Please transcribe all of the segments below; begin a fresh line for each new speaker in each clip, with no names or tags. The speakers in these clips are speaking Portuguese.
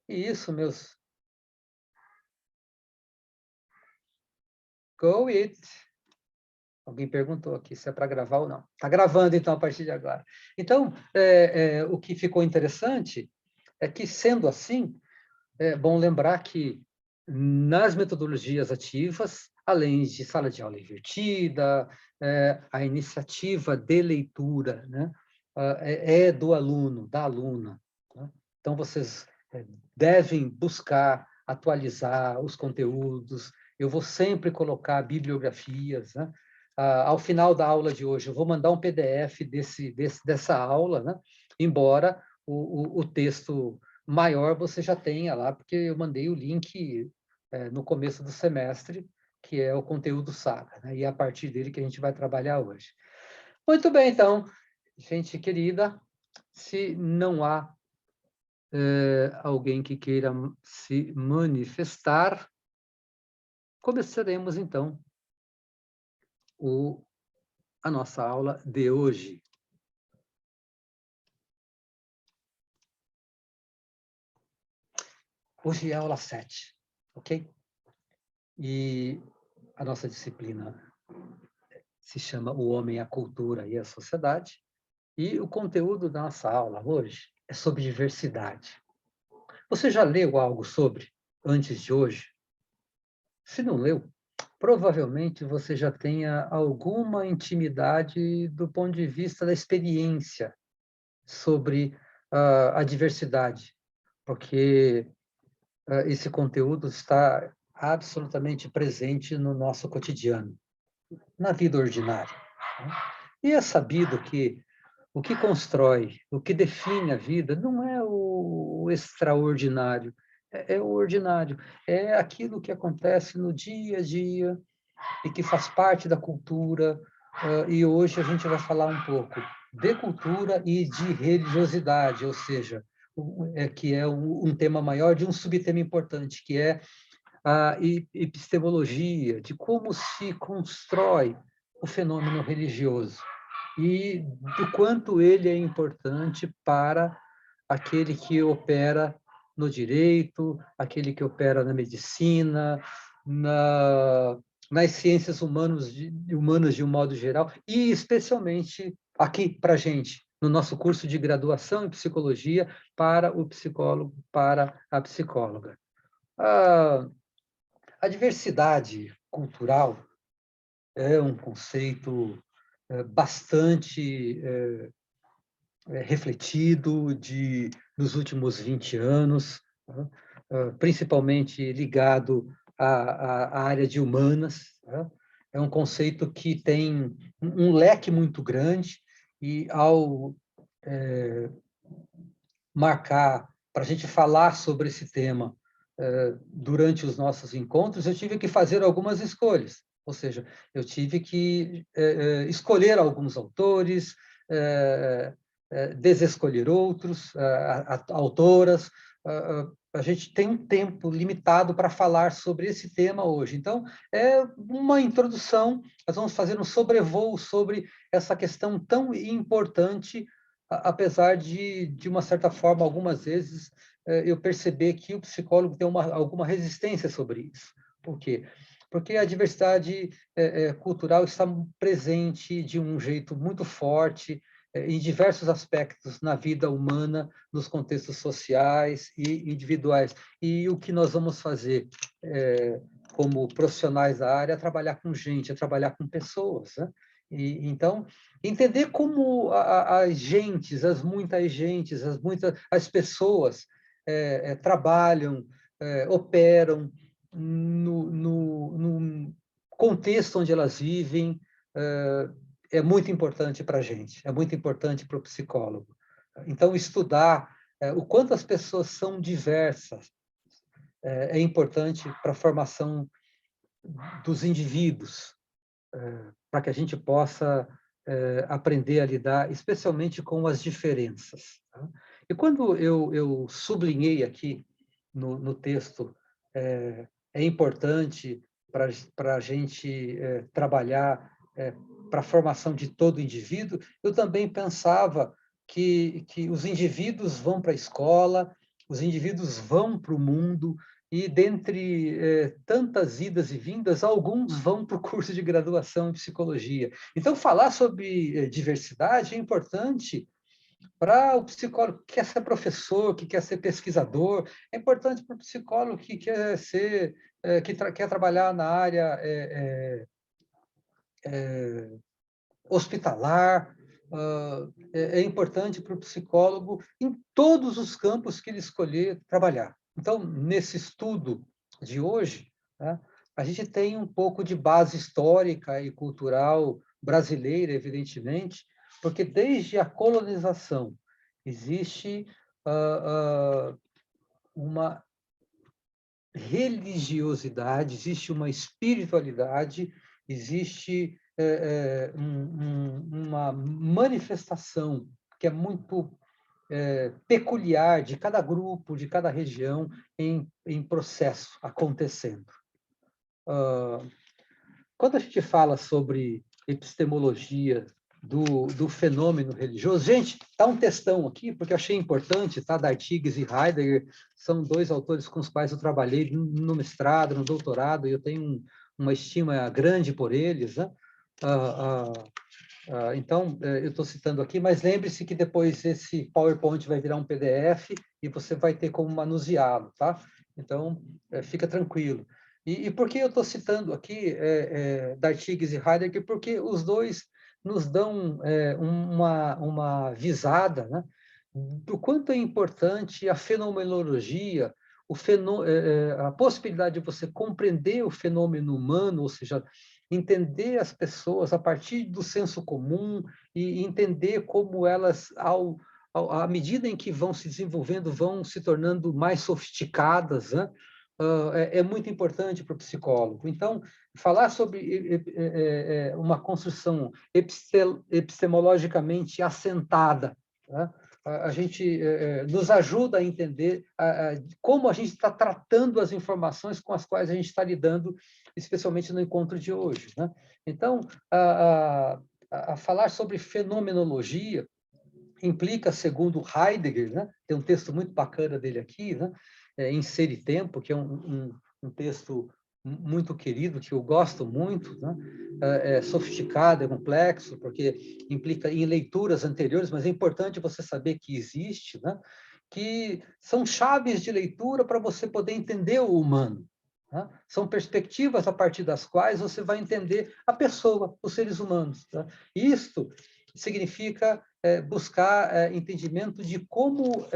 Isso, meus. Go it. Alguém perguntou aqui se é para gravar ou não. Está gravando, então, a partir de agora. Então, o que ficou interessante é que, sendo assim, é bom lembrar que, nas metodologias ativas, além de sala de aula invertida, a iniciativa de leitura, né, é do aluno, da aluna. Né? Então, vocês devem buscar atualizar os conteúdos. Eu vou sempre colocar bibliografias, né? Ao final da aula de hoje, eu vou mandar um PDF dessa aula, né? Embora o texto maior você já tenha lá, porque eu mandei o link no começo do semestre, que é o conteúdo Saga, né? E é a partir dele que a gente vai trabalhar hoje. Muito bem, então, gente querida, se não há alguém que queira se manifestar, começaremos, então, a nossa aula de hoje. Hoje é a aula 7, ok? E a nossa disciplina se chama O Homem, a Cultura e a Sociedade, e o conteúdo da nossa aula hoje é sobre diversidade. Você já leu algo sobre antes de hoje? Se não leu, provavelmente você já tenha alguma intimidade do ponto de vista da experiência sobre a diversidade, porque esse conteúdo está absolutamente presente no nosso cotidiano, na vida ordinária. Né? E é sabido que o que constrói, o que define a vida, não é o extraordinário, é o ordinário, é aquilo que acontece no dia a dia e que faz parte da cultura. E hoje a gente vai falar um pouco de cultura e de religiosidade, ou seja, que é um tema maior de um subtema importante, que é a epistemologia, de como se constrói o fenômeno religioso e do quanto ele é importante para aquele que opera no direito, aquele que opera na medicina, nas ciências humanas de um modo geral, e especialmente aqui para a gente, no nosso curso de graduação em psicologia, para o psicólogo, para a psicóloga. A diversidade cultural é um conceito bastante refletido nos últimos 20 anos, né? Principalmente ligado à área de humanas. Né? É um conceito que tem um leque muito grande e, ao marcar, para a gente falar sobre esse tema durante os nossos encontros, eu tive que fazer algumas escolhas. Ou seja, eu tive que escolher alguns autores, desescolher outros, autoras. A gente tem um tempo limitado para falar sobre esse tema hoje. Então, é uma introdução, nós vamos fazer um sobrevoo sobre essa questão tão importante, apesar de uma certa forma, algumas vezes, eu perceber que o psicólogo tem alguma resistência sobre isso. Por quê? Porque a diversidade cultural está presente de um jeito muito forte em diversos aspectos na vida humana, nos contextos sociais e individuais. E o que nós vamos fazer como profissionais da área é trabalhar com gente, é trabalhar com pessoas. Né? Então, entender como as gentes, as pessoas trabalham, operam no contexto onde elas vivem, é muito importante para a gente, é muito importante para o psicólogo. Então, estudar o quanto as pessoas são diversas é importante para a formação dos indivíduos, para que a gente possa aprender a lidar, especialmente com as diferenças. Tá? E quando eu sublinhei aqui no texto, é importante para a gente trabalhar para a formação de todo indivíduo, eu também pensava que os indivíduos vão para a escola os indivíduos vão para o mundo e, dentre tantas idas e vindas, alguns vão para o curso de graduação em psicologia. Então, falar sobre diversidade é importante para o psicólogo que quer ser professor, que quer ser pesquisador, é importante para o psicólogo que quer ser, quer trabalhar na área hospitalar, é importante para o psicólogo em todos os campos que ele escolher trabalhar. Então, nesse estudo de hoje, né, a gente tem um pouco de base histórica e cultural brasileira, evidentemente, porque desde a colonização existe uma religiosidade, existe uma espiritualidade, existe uma manifestação que é muito peculiar de cada grupo, de cada região, em processo acontecendo. Quando a gente fala sobre epistemologia do fenômeno religioso, gente, está um textão aqui, porque eu achei importante, tá? Da Artigas e Heidegger, são dois autores com os quais eu trabalhei no mestrado, no doutorado, e eu tenho uma estima grande por eles, né? Então, eu estou citando aqui, mas lembre-se que depois esse PowerPoint vai virar um PDF e você vai ter como manuseá-lo, tá? Então, fica tranquilo. E por que eu estou citando aqui Artigas e Heidegger? Porque os dois nos dão uma visada, né, do quanto é importante a fenomenologia, a possibilidade de você compreender o fenômeno humano, ou seja, entender as pessoas a partir do senso comum e entender como elas, à medida em que vão se desenvolvendo, vão se tornando mais sofisticadas, né? É muito importante para o psicólogo. Então, falar sobre uma construção epistemologicamente assentada, né? A gente nos ajuda a entender como a gente está tratando as informações com as quais a gente está lidando, especialmente no encontro de hoje, né? Então, a falar sobre fenomenologia implica, segundo Heidegger, né? Tem um texto muito bacana dele aqui, né? Em Ser e Tempo, que é um texto muito querido, que eu gosto muito, né? É sofisticado, é complexo, porque implica em leituras anteriores, mas é importante você saber que existe, né? Que são chaves de leitura para você poder entender o humano. Né? São perspectivas a partir das quais você vai entender a pessoa, os seres humanos. Tá? Isto significa buscar entendimento de como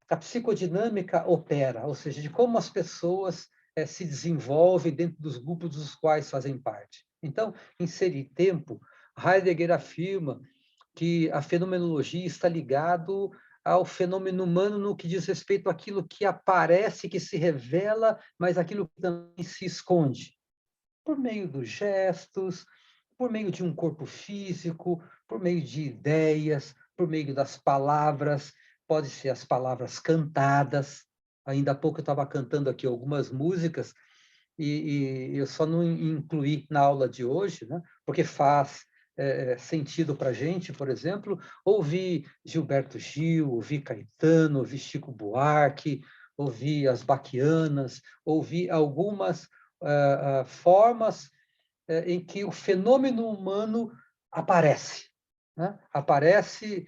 a psicodinâmica opera, ou seja, de como as pessoas se desenvolvem dentro dos grupos dos quais fazem parte. Então, em Ser e Tempo, Heidegger afirma que a fenomenologia está ligado ao fenômeno humano no que diz respeito àquilo que aparece, que se revela, mas aquilo que também se esconde, por meio dos gestos, por meio de um corpo físico, por meio de ideias, por meio das palavras, pode ser as palavras cantadas. Ainda há pouco eu estava cantando aqui algumas músicas e eu só não incluí na aula de hoje, né? Porque faz sentido para a gente, por exemplo, ouvir Gilberto Gil, ouvir Caetano, ouvir Chico Buarque, ouvir as Baquianas, ouvir algumas formas em que o fenômeno humano aparece. Né? Aparece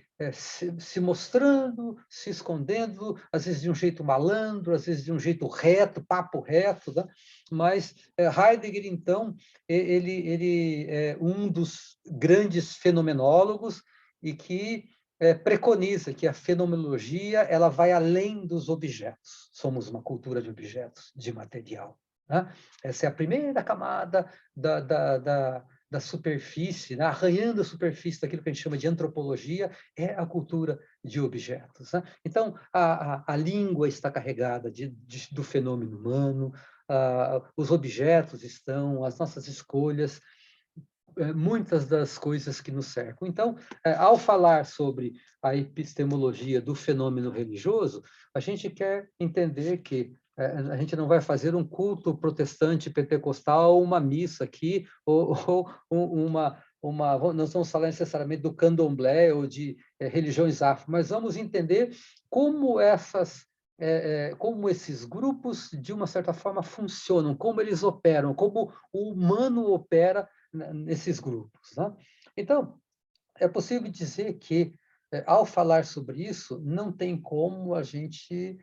se mostrando, se escondendo, às vezes de um jeito malandro, às vezes de um jeito reto, papo reto. Né? Mas Heidegger, então, ele é um dos grandes fenomenólogos e que preconiza que a fenomenologia ela vai além dos objetos. Somos uma cultura de objetos, de material. Né? Essa é a primeira camada da superfície, né? Arranhando a superfície daquilo que a gente chama de antropologia, é a cultura de objetos. Né? Então, a língua está carregada do fenômeno humano, os objetos estão, as nossas escolhas, muitas das coisas que nos cercam. Então, ao falar sobre a epistemologia do fenômeno religioso, a gente quer entender que a gente não vai fazer um culto protestante pentecostal, uma missa aqui, ou nós vamos falar necessariamente do candomblé ou de religiões afro, mas vamos entender como como esses grupos, de uma certa forma, funcionam, como eles operam, como o humano opera nesses grupos, né? Então, é possível dizer que, ao falar sobre isso, não tem como a gente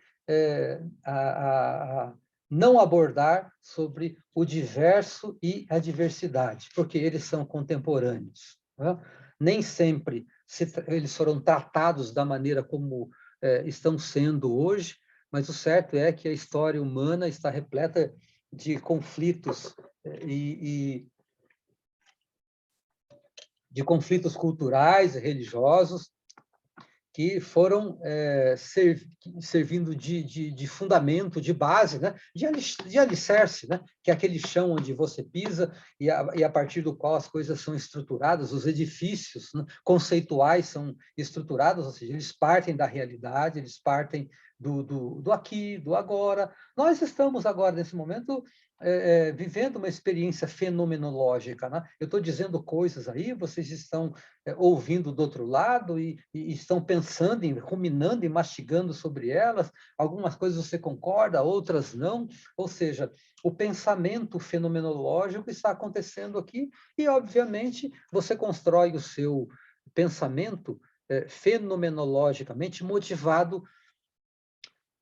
não abordar sobre o diverso e a diversidade, porque eles são contemporâneos, né? Nem sempre eles foram tratados da maneira como estão sendo hoje, mas o certo é que a história humana está repleta de conflitos e de conflitos culturais e religiosos que foram servindo de fundamento, de base, né? de alicerce, né? Que é aquele chão onde você pisa e a partir do qual as coisas são estruturadas, os edifícios, né, conceituais são estruturados, ou seja, eles partem da realidade, eles partem do aqui, do agora. Nós estamos agora, nesse momento, vivendo uma experiência fenomenológica, né? Eu estou dizendo coisas aí, vocês estão ouvindo do outro lado e estão pensando, ruminando e mastigando sobre elas. Algumas coisas você concorda, outras não. Ou seja, o pensamento fenomenológico está acontecendo aqui e, obviamente, você constrói o seu pensamento fenomenologicamente motivado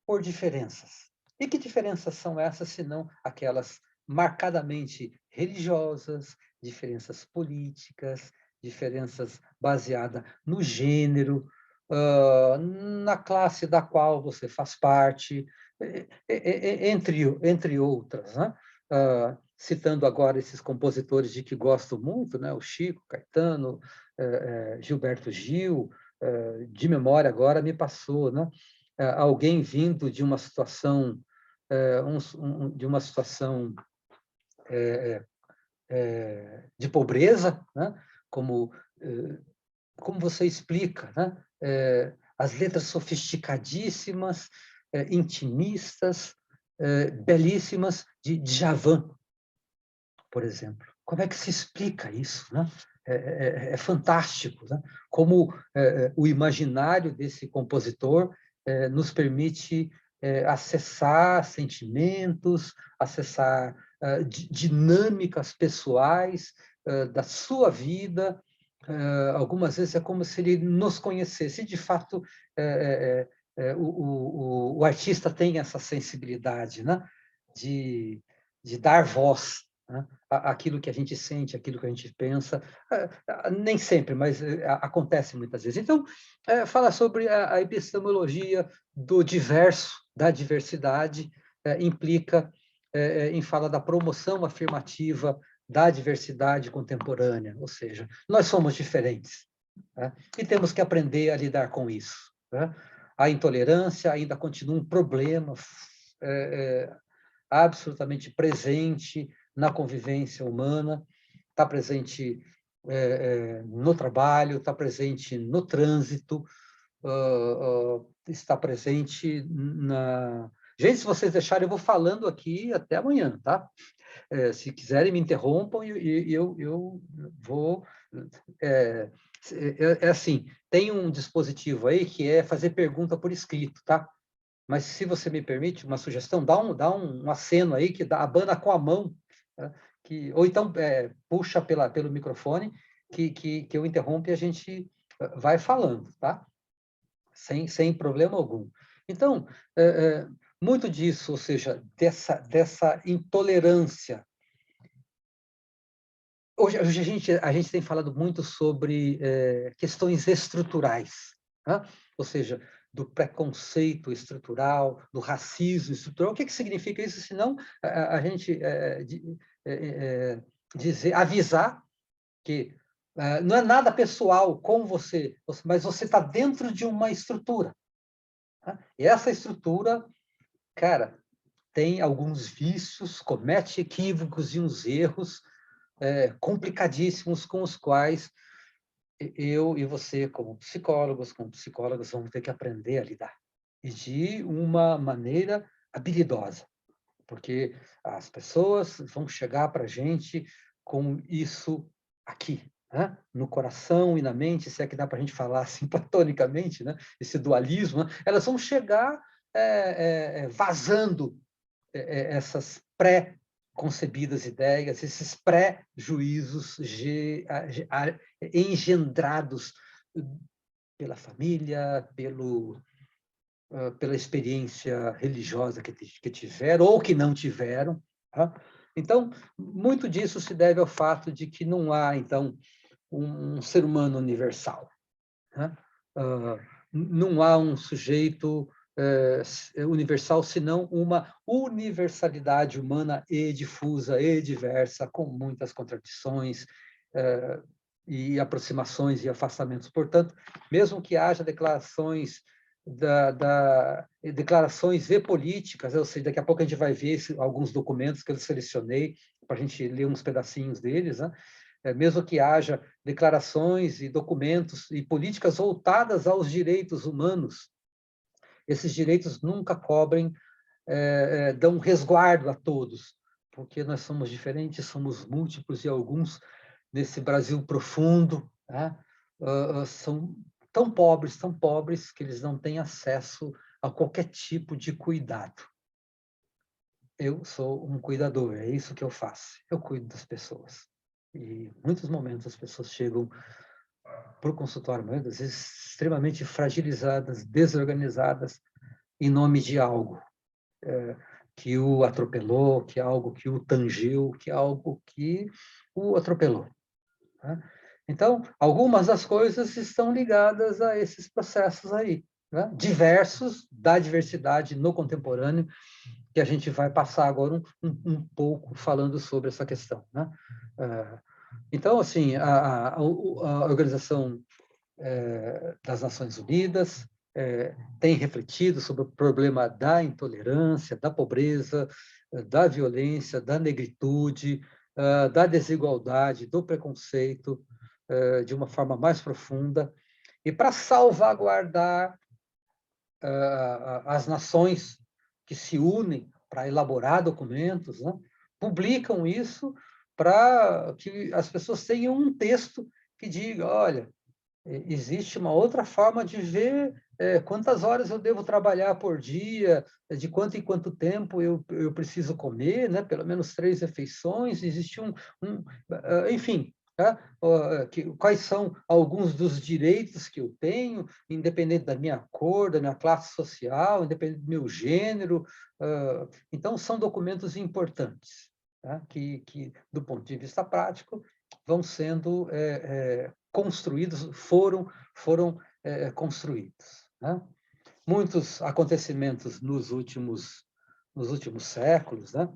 por diferenças. E que diferenças são essas, senão aquelas marcadamente religiosas, diferenças políticas, diferenças baseadas no gênero, na classe da qual você faz parte, entre outras, né? Citando agora esses compositores de que gosto muito, né? O Chico, Caetano, Gilberto Gil, de memória agora me passou, né? Alguém vindo de uma situação de pobreza, né? Como você explica, né? As letras sofisticadíssimas, intimistas, belíssimas de Djavan, por exemplo. Como é que se explica isso, né? É fantástico, né? Como o imaginário desse compositor nos permite acessar sentimentos, acessar dinâmicas pessoais da sua vida. Algumas vezes é como se ele nos conhecesse. E, de fato, o artista tem essa sensibilidade, né? de dar voz, né? Aquilo que a gente sente, aquilo que a gente pensa, nem sempre, mas acontece muitas vezes. Então, fala sobre a epistemologia do diverso, da diversidade, implica em fala da promoção afirmativa da diversidade contemporânea, ou seja, nós somos diferentes, né? E temos que aprender a lidar com isso, né? A intolerância ainda continua um problema absolutamente presente na convivência humana, está presente no trabalho, está presente no trânsito, está presente na... Gente, se vocês deixarem, eu vou falando aqui até amanhã, tá? Se quiserem, me interrompam e eu vou... assim, tem um dispositivo aí que é fazer pergunta por escrito, tá? Mas, se você me permite, uma sugestão, dá um aceno aí, que abana com a mão, tá? Ou então puxa pelo microfone, que eu interrompo e a gente vai falando, tá? Sem problema algum. Então, muito disso, ou seja, dessa intolerância. Hoje a gente tem falado muito sobre questões estruturais, né? Ou seja, do preconceito estrutural, do racismo estrutural. O que significa isso, senão a gente avisar que não é nada pessoal com você, mas você está dentro de uma estrutura, né? E essa estrutura, cara, tem alguns vícios, comete equívocos e uns erros complicadíssimos com os quais eu e você, como psicólogos, vamos ter que aprender a lidar. E de uma maneira habilidosa, porque as pessoas vão chegar para a gente com isso aqui, né? No coração e na mente, se é que dá para a gente falar assim platonicamente, né? Esse dualismo, né? Elas vão chegar vazando essas pré-concebidas ideias, esses pré-juízos engendrados pela família, pela experiência religiosa que tiveram ou que não tiveram. Tá? Então, muito disso se deve ao fato de que não há, então, um ser humano universal. Né? Não há um sujeito universal, senão uma universalidade humana e difusa e diversa, com muitas contradições e aproximações e afastamentos. Portanto, mesmo que haja declarações declarações e políticas, ou seja, daqui a pouco a gente vai ver alguns documentos que eu selecionei para a gente ler uns pedacinhos deles, né? Mesmo que haja declarações e documentos e políticas voltadas aos direitos humanos, esses direitos nunca cobrem, dão resguardo a todos, porque nós somos diferentes, somos múltiplos e alguns, nesse Brasil profundo, né, são tão pobres, que eles não têm acesso a qualquer tipo de cuidado. Eu sou um cuidador, é isso que eu faço. Eu cuido das pessoas. E em muitos momentos as pessoas chegam para o consultório, às vezes extremamente fragilizadas, desorganizadas, em nome de algo que o atropelou, que é algo que o tangiu, que é algo que o atropelou. Né? Então, algumas das coisas estão ligadas a esses processos aí, né? Diversos, da diversidade no contemporâneo, que a gente vai passar agora um pouco falando sobre essa questão. Né? Então, assim, a Organização das Nações Unidas tem refletido sobre o problema da intolerância, da pobreza, da violência, da negritude, da desigualdade, do preconceito, de uma forma mais profunda. E para salvaguardar as nações que se unem para elaborar documentos, né, publicam isso para que as pessoas tenham um texto que diga, olha, existe uma outra forma de ver quantas horas eu devo trabalhar por dia, de quanto em quanto tempo eu preciso comer, né? Pelo menos 3 refeições, existe enfim, tá? Quais são alguns dos direitos que eu tenho, independente da minha cor, da minha classe social, independente do meu gênero. Então, são documentos importantes, tá? Que, do ponto de vista prático, vão sendo construídos, foram construídos. Né? Muitos acontecimentos nos últimos séculos, né,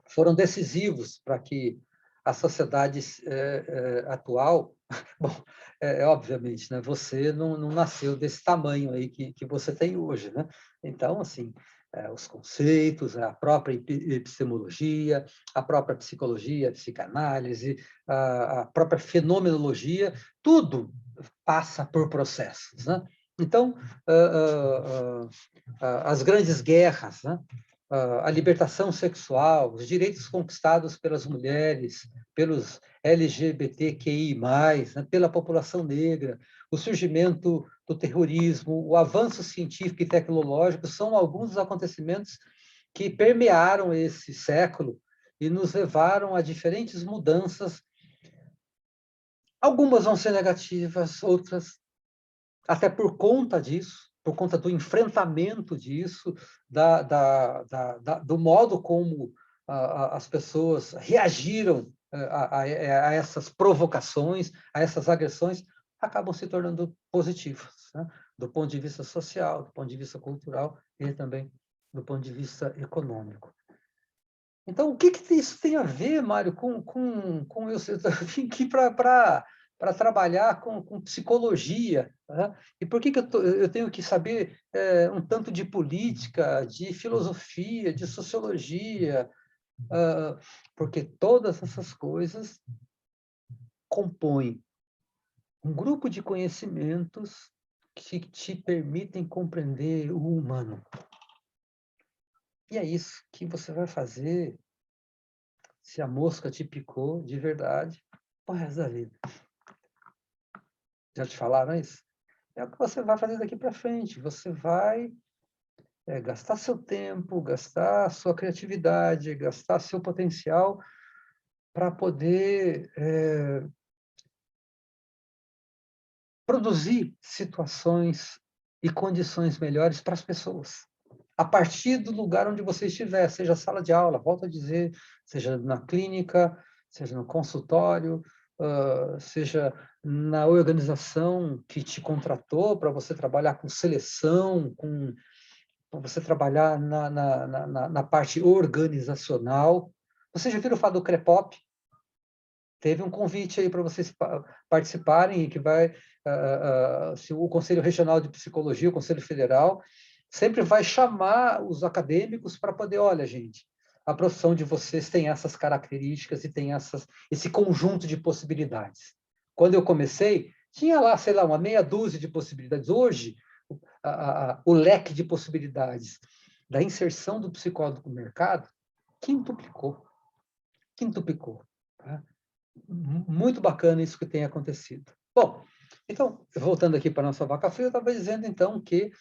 foram decisivos para que a sociedade atual, bom, obviamente, né, você não nasceu desse tamanho aí que você tem hoje, né? Então, assim, os conceitos, a própria epistemologia, a própria psicologia, a psicanálise, a própria fenomenologia, tudo passa por processos, né? Então, as grandes guerras, né? A libertação sexual, os direitos conquistados pelas mulheres, pelos LGBTQI+, né, pela população negra, o surgimento do terrorismo, o avanço científico e tecnológico são alguns dos acontecimentos que permearam esse século e nos levaram a diferentes mudanças. Algumas vão ser negativas, outras até por conta disso, por conta do enfrentamento disso, do modo como as pessoas reagiram a essas provocações, a essas agressões, acabam se tornando positivas, né? Do ponto de vista social, do ponto de vista cultural e também do ponto de vista econômico. Então, o que isso tem a ver, Mário, com eu vim aqui para trabalhar com psicologia, né? E por que eu tenho que saber um tanto de política, de filosofia, de sociologia? Porque todas essas coisas compõem um grupo de conhecimentos que te permitem compreender o humano. E é isso que você vai fazer se a mosca te picou de verdade, pro resto da vida. Já te falaram isso? É o que você vai fazer daqui para frente. Você vai gastar seu tempo, gastar sua criatividade, gastar seu potencial para poder produzir situações e condições melhores para as pessoas. A partir do lugar onde você estiver, seja sala de aula, volto a dizer, seja na clínica, seja no consultório, seja na organização que te contratou para você trabalhar com seleção, para você trabalhar na parte organizacional. Você já viu o falar do CREPOP? Teve um convite aí para vocês participarem, que vai, se o Conselho Regional de Psicologia, o Conselho Federal, sempre vai chamar os acadêmicos para poder, olha, gente, a profissão de vocês tem essas características e tem esse conjunto de possibilidades. Quando eu comecei, tinha lá, sei lá, uma meia dúzia de possibilidades. Hoje, o leque de possibilidades da inserção do psicólogo no mercado quintuplicou. Quintuplicou. Tá? Muito bacana isso que tem acontecido. Bom, então, voltando aqui para a nossa vaca fria, eu estava dizendo, então, que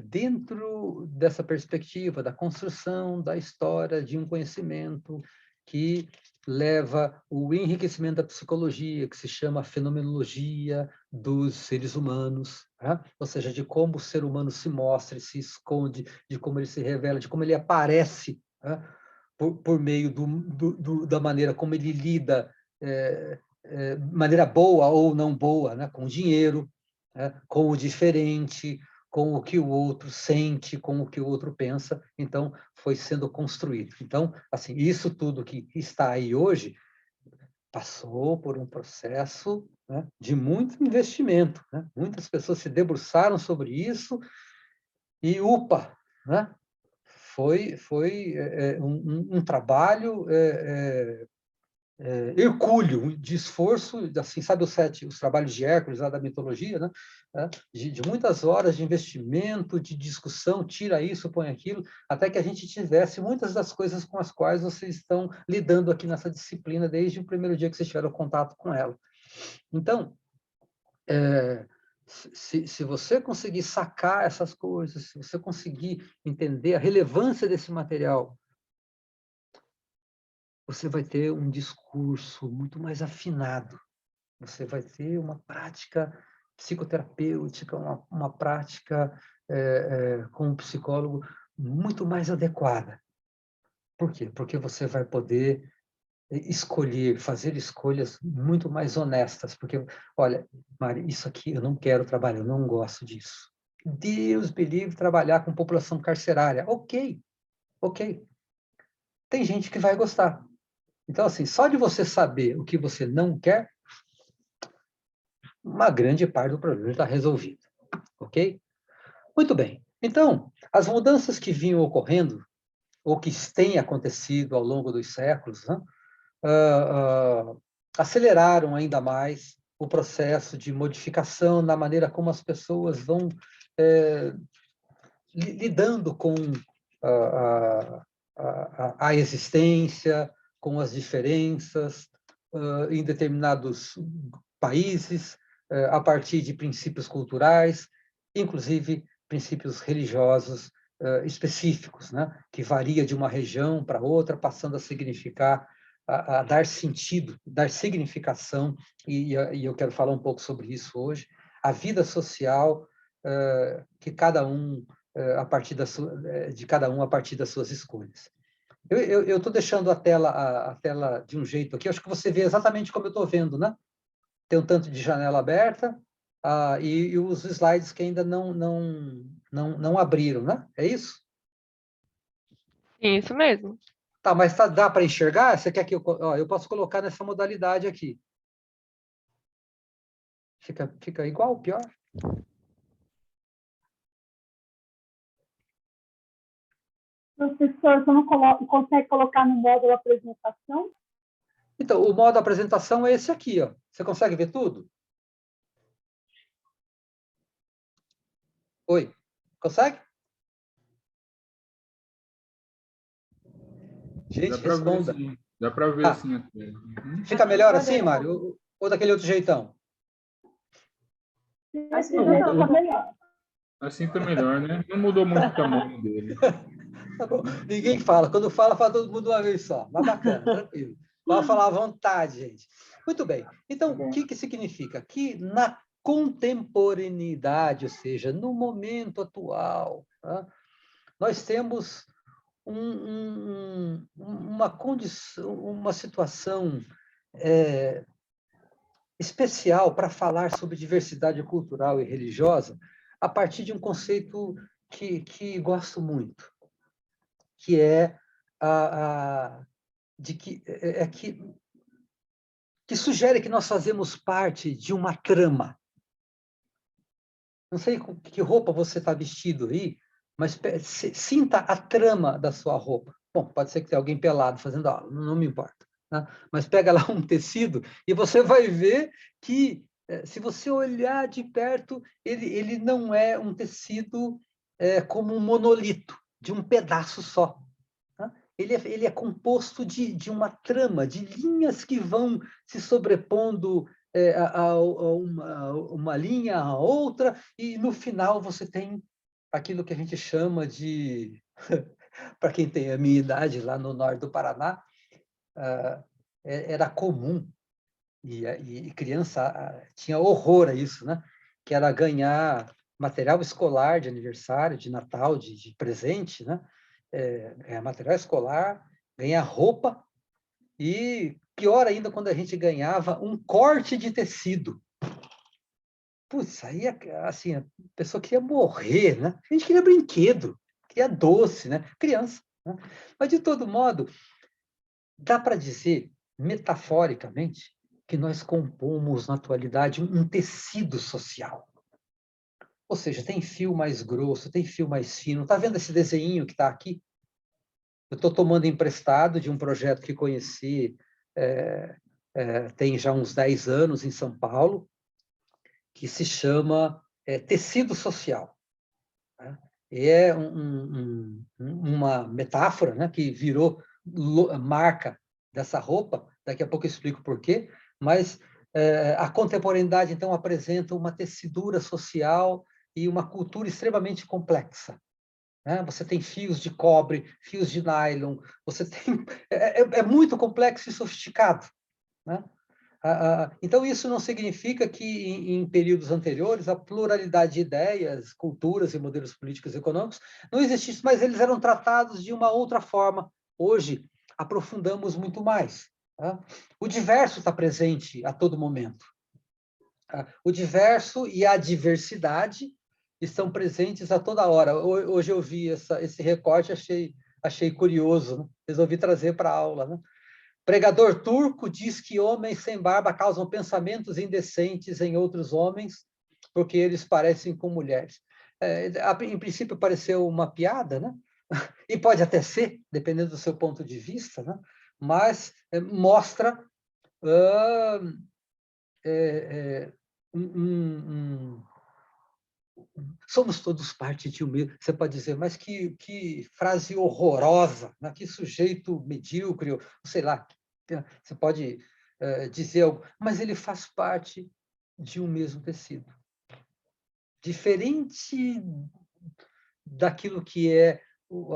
dentro dessa perspectiva da construção da história de um conhecimento que leva o enriquecimento da psicologia, que se chama fenomenologia dos seres humanos, tá? Ou seja, de como o ser humano se mostra, se esconde, de como ele se revela, de como ele aparece, tá? Por meio da maneira como ele lida, maneira boa ou não boa, né? Com o dinheiro, né? Com o diferente, com o que o outro sente, com o que o outro pensa. Então, foi sendo construído. Então, assim, isso tudo que está aí hoje passou por um processo, né, de muito investimento, né? Muitas pessoas se debruçaram sobre isso e, upa, né? Foi um trabalho hercúleo, de esforço, assim, sabe os trabalhos de Hércules, lá da mitologia, né? De muitas horas de investimento, de discussão, tira isso, põe aquilo, até que a gente tivesse muitas das coisas com as quais vocês estão lidando aqui nessa disciplina desde o primeiro dia que vocês tiveram contato com ela. Então, se você conseguir sacar essas coisas, se você conseguir entender a relevância desse material, você vai ter um discurso muito mais afinado, você vai ter uma prática psicoterapêutica, uma prática com um psicólogo muito mais adequada. Por quê? Porque você vai poder escolher, fazer escolhas muito mais honestas, porque, olha, Mari, isso aqui eu não quero trabalhar, eu não gosto disso. Deus me livre trabalhar com população carcerária. Ok, ok. Tem gente que vai gostar. Então, assim, só de você saber o que você não quer, uma grande parte do problema está resolvido, ok? Muito bem. Então, as mudanças que vinham ocorrendo, ou que têm acontecido ao longo dos séculos, né, aceleraram ainda mais o processo de modificação na maneira como as pessoas vão lidando com a existência, com as diferenças em determinados países, a partir de princípios culturais, inclusive princípios religiosos específicos, né? Que varia de uma região para outra, passando a significar, a dar sentido, dar significação, e eu quero falar um pouco sobre isso hoje, a vida social que cada um de cada um a partir das suas escolhas. Eu estou deixando a tela de um jeito aqui, acho que você vê exatamente como eu estou vendo, né? Tem um tanto de janela aberta e os slides que ainda não abriram, né? É isso?
Isso mesmo.
Tá, mas dá para enxergar? Você quer que eu posso colocar nessa modalidade aqui? Fica igual, pior?
Professor, você não consegue colocar no módulo apresentação?
Então, o modo apresentação é esse aqui, ó. Você consegue ver tudo? Oi, consegue? Gente, responda.
Dá para ver
Tá.
assim a tela. Uhum.
Fica melhor assim, Mário? Ou daquele outro jeitão?
Assim
Tá
já
bom.
fica melhor.
Assim tá melhor, né? Não mudou muito o tamanho dele.
Tá bom. Ninguém fala. Quando fala todo mundo uma vez só. Mas bacana, tranquilo. Pode falar à vontade, gente. Muito bem. Então,
Tá bom.
o que significa? Que na contemporaneidade, ou seja, no momento atual, tá? Nós temos uma condição, uma situação especial para falar sobre diversidade cultural e religiosa a partir de um conceito que gosto muito, que é de que sugere que nós fazemos parte de uma trama. Não sei com que roupa você está vestido aí, mas sinta a trama da sua roupa. Bom, pode ser que tenha alguém pelado fazendo aula, não me importa. Tá? Mas pega lá um tecido e você vai ver que, se você olhar de perto, ele não é um tecido como um monolito, de um pedaço só. Tá? Ele é composto de uma trama, de linhas que vão se sobrepondo uma linha a outra, e no final você tem aquilo que a gente chama de, para quem tem a minha idade lá no norte do Paraná, era comum, e criança tinha horror a isso, né? Que era ganhar material escolar de aniversário, de Natal, de presente, né? Ganhar material escolar, ganhar roupa, e pior ainda quando a gente ganhava um corte de tecido. Putz, aí assim, a pessoa queria morrer, né? A gente queria brinquedo, queria doce, né? Criança. Né? Mas, de todo modo, dá para dizer, metaforicamente, que nós compomos, na atualidade, um tecido social. Ou seja, tem fio mais grosso, tem fio mais fino. Está vendo esse desenho que está aqui? Eu estou tomando emprestado de um projeto que conheci tem já uns 10 anos em São Paulo, que se chama tecido social. Né? E é uma metáfora, né, que virou marca dessa roupa, daqui a pouco eu explico por quê, mas a contemporaneidade, então, apresenta uma tecidura social e uma cultura extremamente complexa. Né? Você tem fios de cobre, fios de nylon, você tem... é muito complexo e sofisticado. Né? Então, isso não significa que, em períodos anteriores, a pluralidade de ideias, culturas e modelos políticos e econômicos não existisse, mas eles eram tratados de uma outra forma. Hoje, aprofundamos muito mais. Tá? O diverso está presente a todo momento. Tá? O diverso e a diversidade estão presentes a toda hora. Hoje eu vi esse recorte, achei curioso, né? Resolvi trazer para a aula. Né? Pregador turco diz que homens sem barba causam pensamentos indecentes em outros homens porque eles parecem com mulheres. Em princípio, pareceu uma piada, né? E pode até ser, dependendo do seu ponto de vista, né? Mas mostra somos todos parte de um mesmo. Você pode dizer, mas que frase horrorosa, né? Que sujeito medíocre, ou sei lá. Você pode dizer algo, mas ele faz parte de um mesmo tecido. Diferente daquilo que é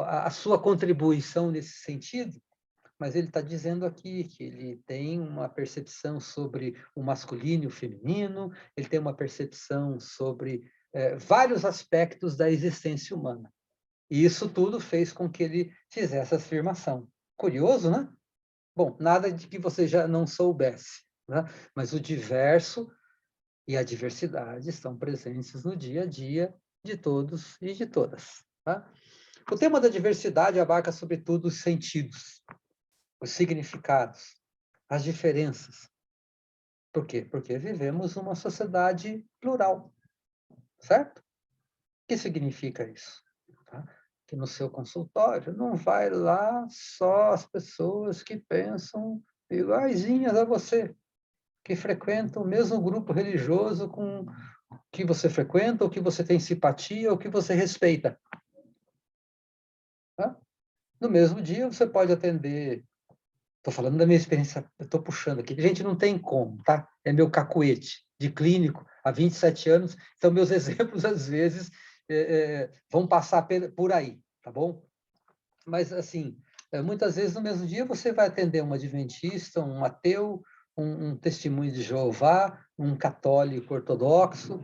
a sua contribuição nesse sentido, mas ele está dizendo aqui que ele tem uma percepção sobre o masculino e o feminino, ele tem uma percepção sobre vários aspectos da existência humana. E isso tudo fez com que ele fizesse essa afirmação. Curioso, né? Bom, nada de que você já não soubesse, né? Mas o diverso e a diversidade estão presentes no dia a dia de todos e de todas. Tá? O tema da diversidade abarca, sobretudo, os sentidos, os significados, as diferenças. Por quê? Porque vivemos uma sociedade plural, certo? O que significa isso? Tá? Que no seu consultório não vai lá só as pessoas que pensam iguaizinhas a você, que frequentam o mesmo grupo religioso com que você frequenta, ou que você tem simpatia, ou que você respeita. Tá? No mesmo dia, você pode atender Estou falando da minha experiência, estou puxando aqui. Gente, não tem como, tá? É meu cacuete de clínico há 27 anos, então meus exemplos, às vezes, vão passar por aí, tá bom? Mas, assim, muitas vezes no mesmo dia você vai atender um adventista, um ateu, um testemunho de Jeová, um católico ortodoxo.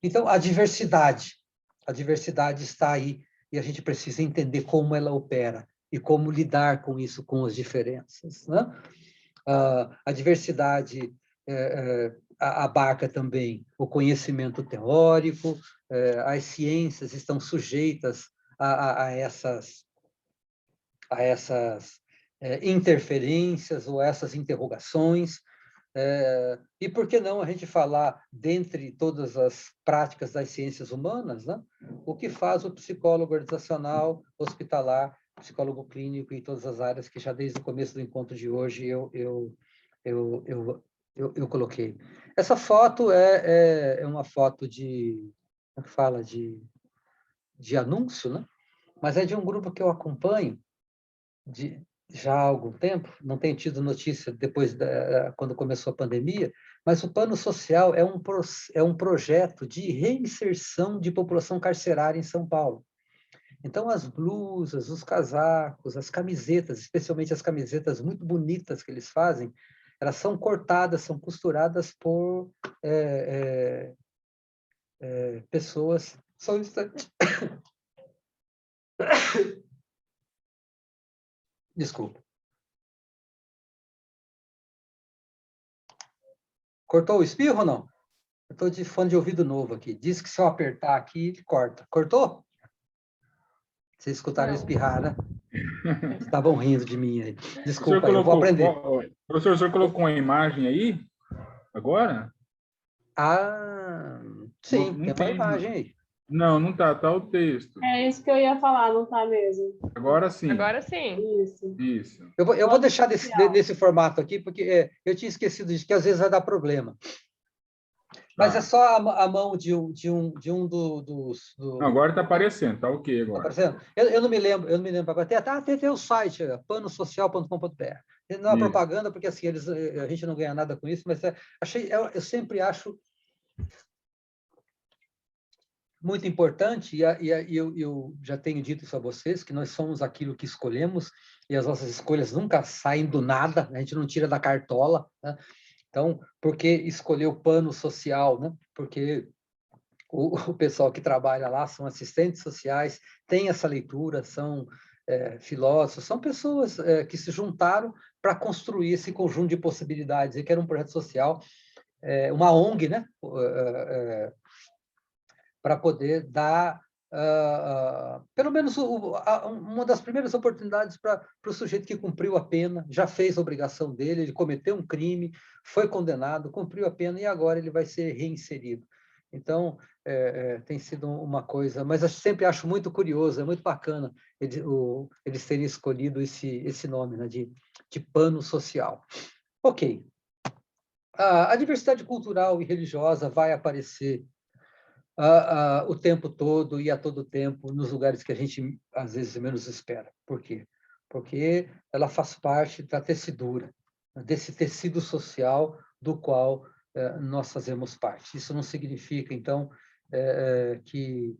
Então, a diversidade está aí e a gente precisa entender como ela opera e como lidar com isso, com as diferenças, né? A diversidade abarca também o conhecimento teórico, as ciências estão sujeitas a essas interferências ou essas interrogações. E por que não a gente falar, dentre todas as práticas das ciências humanas, né, o que faz o psicólogo organizacional, hospitalar, psicólogo clínico e todas as áreas que já desde o começo do encontro de hoje eu coloquei. Essa foto é uma foto como fala, de anúncio, né? Mas é de um grupo que eu acompanho já há algum tempo, não tenho tido notícia depois quando começou a pandemia, mas o Plano Social é um projeto de reinserção de população carcerária em São Paulo. Então, as blusas, os casacos, as camisetas, especialmente as camisetas muito bonitas que eles fazem, elas são cortadas, são costuradas por pessoas... Só um instante. Desculpa. Cortou o espirro ou não? Eu estou de fone de ouvido novo aqui. Diz que se eu apertar aqui, ele corta. Cortou? Vocês escutaram espirrar, né? Estavam rindo de mim aí.
O senhor
Desculpa aí, eu vou
colocou,
aprender.
professor, o senhor colocou uma imagem aí, agora?
Ah,
Não,
sim,
não
tem uma
tem,
imagem aí.
não, não tá, tá o texto.
É isso que eu ia falar, não tá mesmo?
Agora sim,
Agora sim.
Isso.
isso.
Eu vou deixar
Social.
nesse formato aqui, porque eu tinha esquecido disso, que às vezes vai dar problema. Mas é
Tá.
só a mão de um dos...
Não, agora tá aparecendo, tá ok
Tá
agora.
aparecendo? Eu não me lembro agora. Tem o site, panosocial.com.br. Não é
Isso.
propaganda, porque assim, a gente não ganha nada com isso, mas eu sempre acho muito importante, e eu já tenho dito isso a vocês, que nós somos aquilo que escolhemos, e as nossas escolhas nunca saem do nada, a gente não tira da cartola, né? Então, por que escolher o Plano Social, né? Porque o pessoal que trabalha lá são assistentes sociais, tem essa leitura, são filósofos, são pessoas que se juntaram para construir esse conjunto de possibilidades, e que era um projeto social, uma ONG, né? Para poder dar, pelo menos, uma das primeiras oportunidades para o sujeito que cumpriu a pena, já fez a obrigação dele, ele cometeu um crime, foi condenado, cumpriu a pena e agora ele vai ser reinserido. Então, tem sido uma coisa, mas eu sempre acho muito curioso, é muito bacana eles terem escolhido esse nome, né, de Plano Social. Ok. A diversidade cultural e religiosa vai aparecer o tempo todo e a todo tempo nos lugares que a gente, às vezes, menos espera. Por quê? Porque ela faz parte da tecidura, desse tecido social do qual nós fazemos parte. Isso não significa, então, que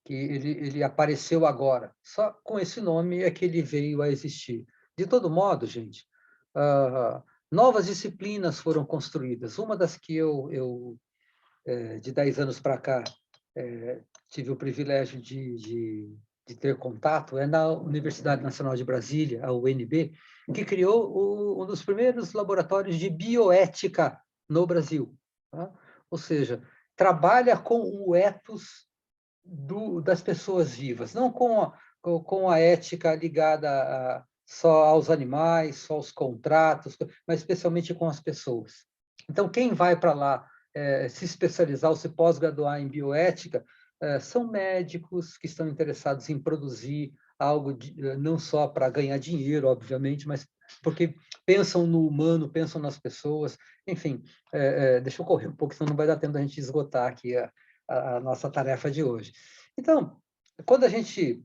ele apareceu agora. Só com esse nome é que ele veio a existir. De todo modo, gente, novas disciplinas foram construídas. Uma das que de 10 anos para cá, tive o privilégio de ter contato, é na Universidade Nacional de Brasília, a UNB, que criou um dos primeiros laboratórios de bioética no Brasil. Tá? Ou seja, trabalha com o ethos das pessoas vivas, não com a ética ligada só aos animais, só aos contratos, mas especialmente com as pessoas. Então, quem vai para lá se especializar ou se pós-graduar em bioética são médicos que estão interessados em produzir algo não só para ganhar dinheiro, obviamente, mas porque pensam no humano, pensam nas pessoas. Enfim, deixa eu correr um pouco, senão não vai dar tempo da gente esgotar aqui a nossa tarefa de hoje. Então, quando a gente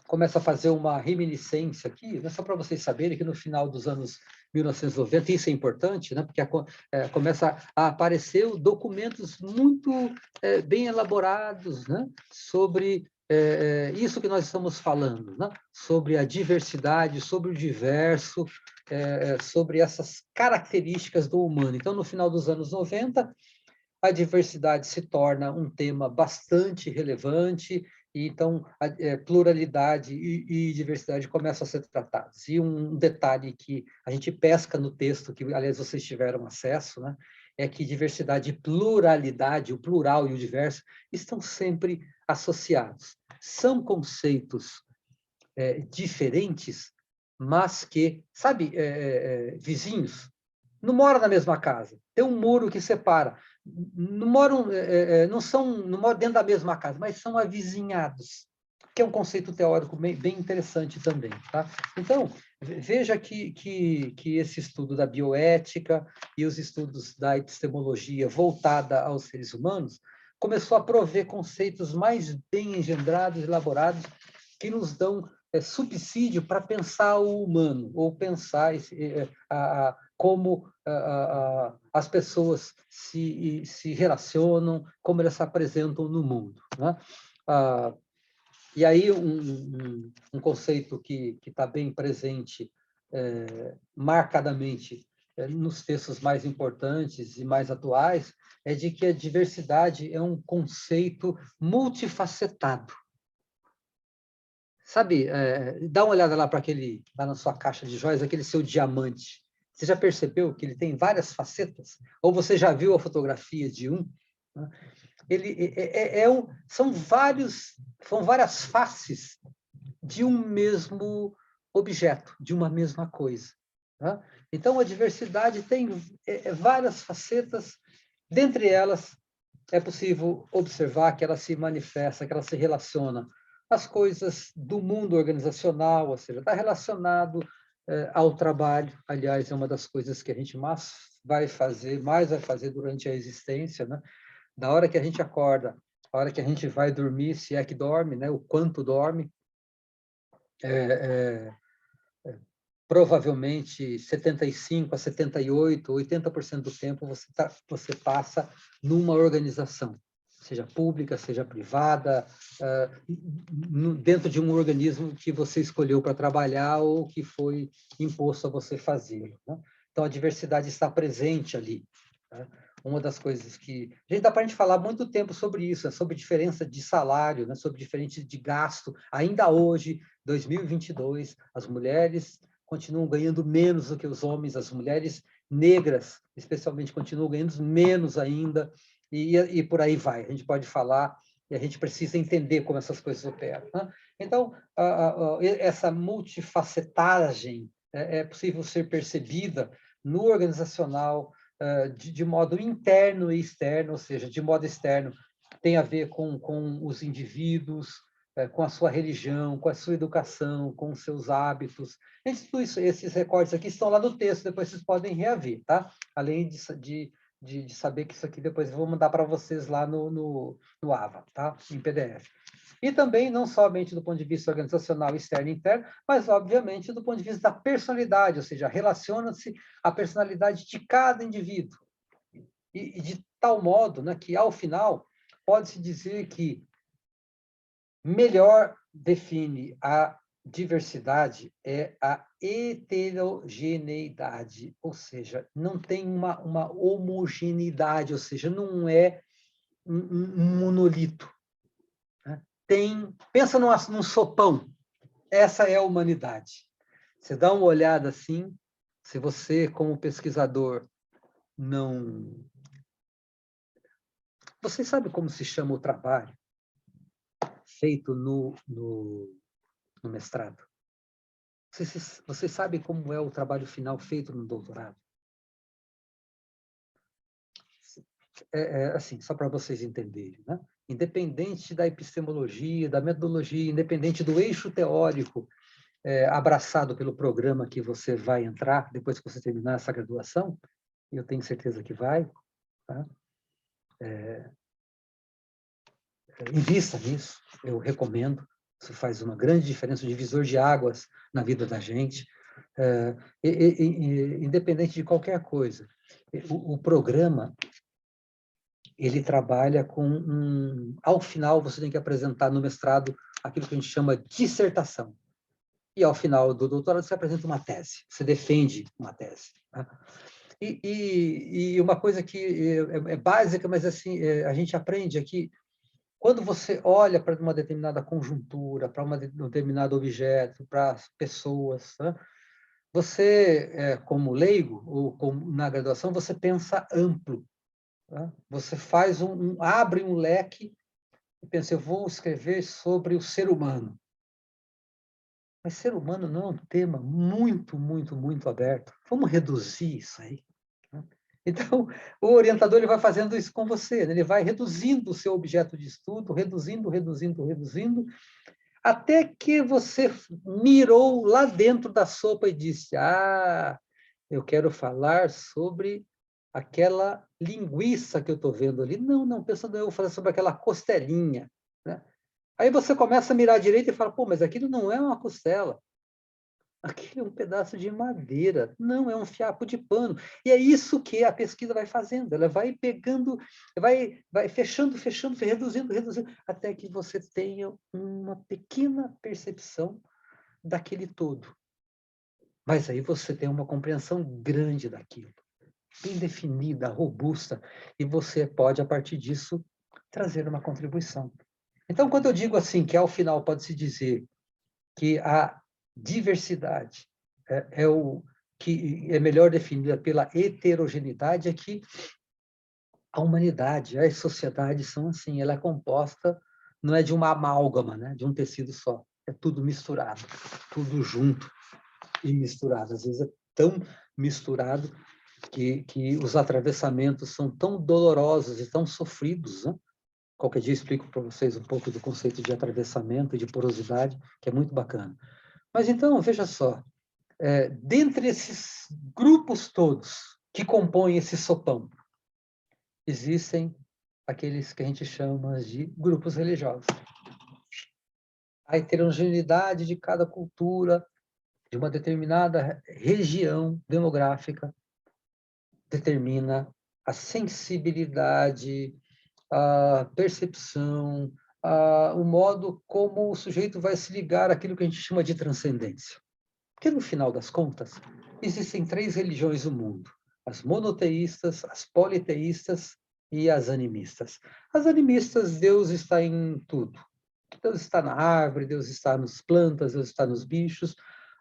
começa a fazer uma reminiscência aqui, né, só para vocês saberem que no final dos anos 1990, isso é importante, né, porque começa a aparecer documentos muito bem elaborados, né, sobre isso que nós estamos falando, né, sobre a diversidade, sobre o diverso, sobre essas características do humano. Então, no final dos anos 90, a diversidade se torna um tema bastante relevante, e então a pluralidade e diversidade começam a ser tratados. E um detalhe que a gente pesca no texto, que, aliás, vocês tiveram acesso, né, é que diversidade e pluralidade, o plural e o diverso, estão sempre associados. São conceitos diferentes, mas que, sabe, vizinhos, não moram na mesma casa, tem um muro que separa, não moram, não moram dentro da mesma casa, mas são avizinhados, que é um conceito teórico bem interessante também, tá? Então, veja que esse estudo da bioética e os estudos da epistemologia voltada aos seres humanos começou a prover conceitos mais bem engendrados, elaborados, que nos dão subsídio para pensar o humano, ou pensar como as pessoas se relacionam, como elas se apresentam no mundo, né? E aí um conceito que está bem presente marcadamente nos textos mais importantes e mais atuais é de que a diversidade é um conceito multifacetado. Sabe, dá uma olhada lá lá na sua caixa de joias, aquele seu diamante. Você já percebeu que ele tem várias facetas? Ou você já viu a fotografia de um? Né? Ele são várias faces de um mesmo objeto, de uma mesma coisa. Né? Então, a diversidade tem várias facetas, dentre elas, é possível observar que ela se manifesta, que ela se relaciona às coisas do mundo organizacional, ou seja, está relacionado ao trabalho. Aliás, é uma das coisas que a gente mais vai fazer durante a existência, né? Da hora que a gente acorda, a hora que a gente vai dormir, se é que dorme, né? O quanto dorme, provavelmente 75 a 78, 80% do tempo você passa numa organização, seja pública, seja privada, dentro de um organismo que você escolheu para trabalhar ou que foi imposto a você fazer, né? Então, a diversidade está presente ali, né? Uma das coisas que... dá para a gente falar muito tempo sobre isso, sobre diferença de salário, né? Sobre diferença de gasto. Ainda hoje, 2022, as mulheres continuam ganhando menos do que os homens, as mulheres negras, especialmente, continuam ganhando menos ainda, e por aí vai. A gente pode falar, e a gente precisa entender como essas coisas operam, né? Então, essa multifacetagem é possível ser percebida no organizacional de modo interno e externo, ou seja, de modo externo tem a ver com os indivíduos, com a sua religião, com a sua educação, com os seus hábitos. Tudo isso, esses recortes aqui estão lá no texto, depois vocês podem reaver, tá? Além de saber que isso aqui depois eu vou mandar para vocês lá no AVA, tá? Em PDF. E também, não somente do ponto de vista organizacional, externo e interno, mas, obviamente, do ponto de vista da personalidade, ou seja, relaciona-se a personalidade de cada indivíduo. E de tal modo, né, que, ao final, pode-se dizer que melhor define a diversidade é a heterogeneidade, ou seja, não tem uma homogeneidade, ou seja, não é um monolito. Né? Pensa num sopão, essa é a humanidade. Você dá uma olhada assim, se você, como pesquisador, não... Você sabe como se chama o trabalho feito no mestrado? Você sabe como é o trabalho final feito no doutorado? Assim, só para vocês entenderem, né? Independente da epistemologia, da metodologia, independente do eixo teórico abraçado pelo programa que você vai entrar, depois que você terminar essa graduação, eu tenho certeza que vai, tá? Invista nisso, eu recomendo. Isso faz uma grande diferença, um divisor de águas na vida da gente, independente de qualquer coisa. O programa, ele trabalha com ao final, você tem que apresentar no mestrado aquilo que a gente chama de dissertação. E, ao final do doutorado, você apresenta uma tese, você defende uma tese. Né? E uma coisa que é básica, mas assim, a gente aprende aqui, quando você olha para uma determinada conjuntura, para um determinado objeto, para as pessoas, né? Você, como leigo, ou como na graduação, você pensa amplo. Né? Você faz abre um leque e pensa, eu vou escrever sobre o ser humano. Mas ser humano não é um tema muito, muito, muito aberto. Vamos reduzir isso aí. Né? Então, o orientador ele vai fazendo isso com você. Né? Ele vai reduzindo o seu objeto de estudo, reduzindo, até que você mirou lá dentro da sopa e disse, eu quero falar sobre aquela linguiça que eu estou vendo ali. Não, pensando, eu vou falar sobre aquela costelinha. Né? Aí você começa a mirar à direita e fala, pô, mas aquilo não é uma costela. Aquilo é um pedaço de madeira. Não, é um fiapo de pano. E é isso que a pesquisa vai fazendo. Ela vai pegando, vai fechando, reduzindo, até que você tenha uma pequena percepção daquele todo. Mas aí você tem uma compreensão grande daquilo, bem definida, robusta, e você pode, a partir disso, trazer uma contribuição. Então, quando eu digo assim, que ao final pode-se dizer que a diversidade é o que é melhor definida pela heterogeneidade, é que a humanidade, as sociedades são assim, ela é composta, não é de uma amálgama, né, de um tecido só, é tudo misturado, tudo junto e misturado. Às vezes é tão misturado que os atravessamentos são tão dolorosos e tão sofridos, né? Qualquer dia eu explico para vocês um pouco do conceito de atravessamento e de porosidade, que é muito bacana. Mas então, veja só, dentre esses grupos todos que compõem esse sopão, existem aqueles que a gente chama de grupos religiosos. A heterogeneidade de cada cultura, de uma determinada região demográfica, determina a sensibilidade, a percepção, o modo como o sujeito vai se ligar àquilo que a gente chama de transcendência. Porque, no final das contas, existem 3 religiões no mundo: as monoteístas, as politeístas e as animistas. As animistas, Deus está em tudo. Deus está na árvore, Deus está nas plantas, Deus está nos bichos.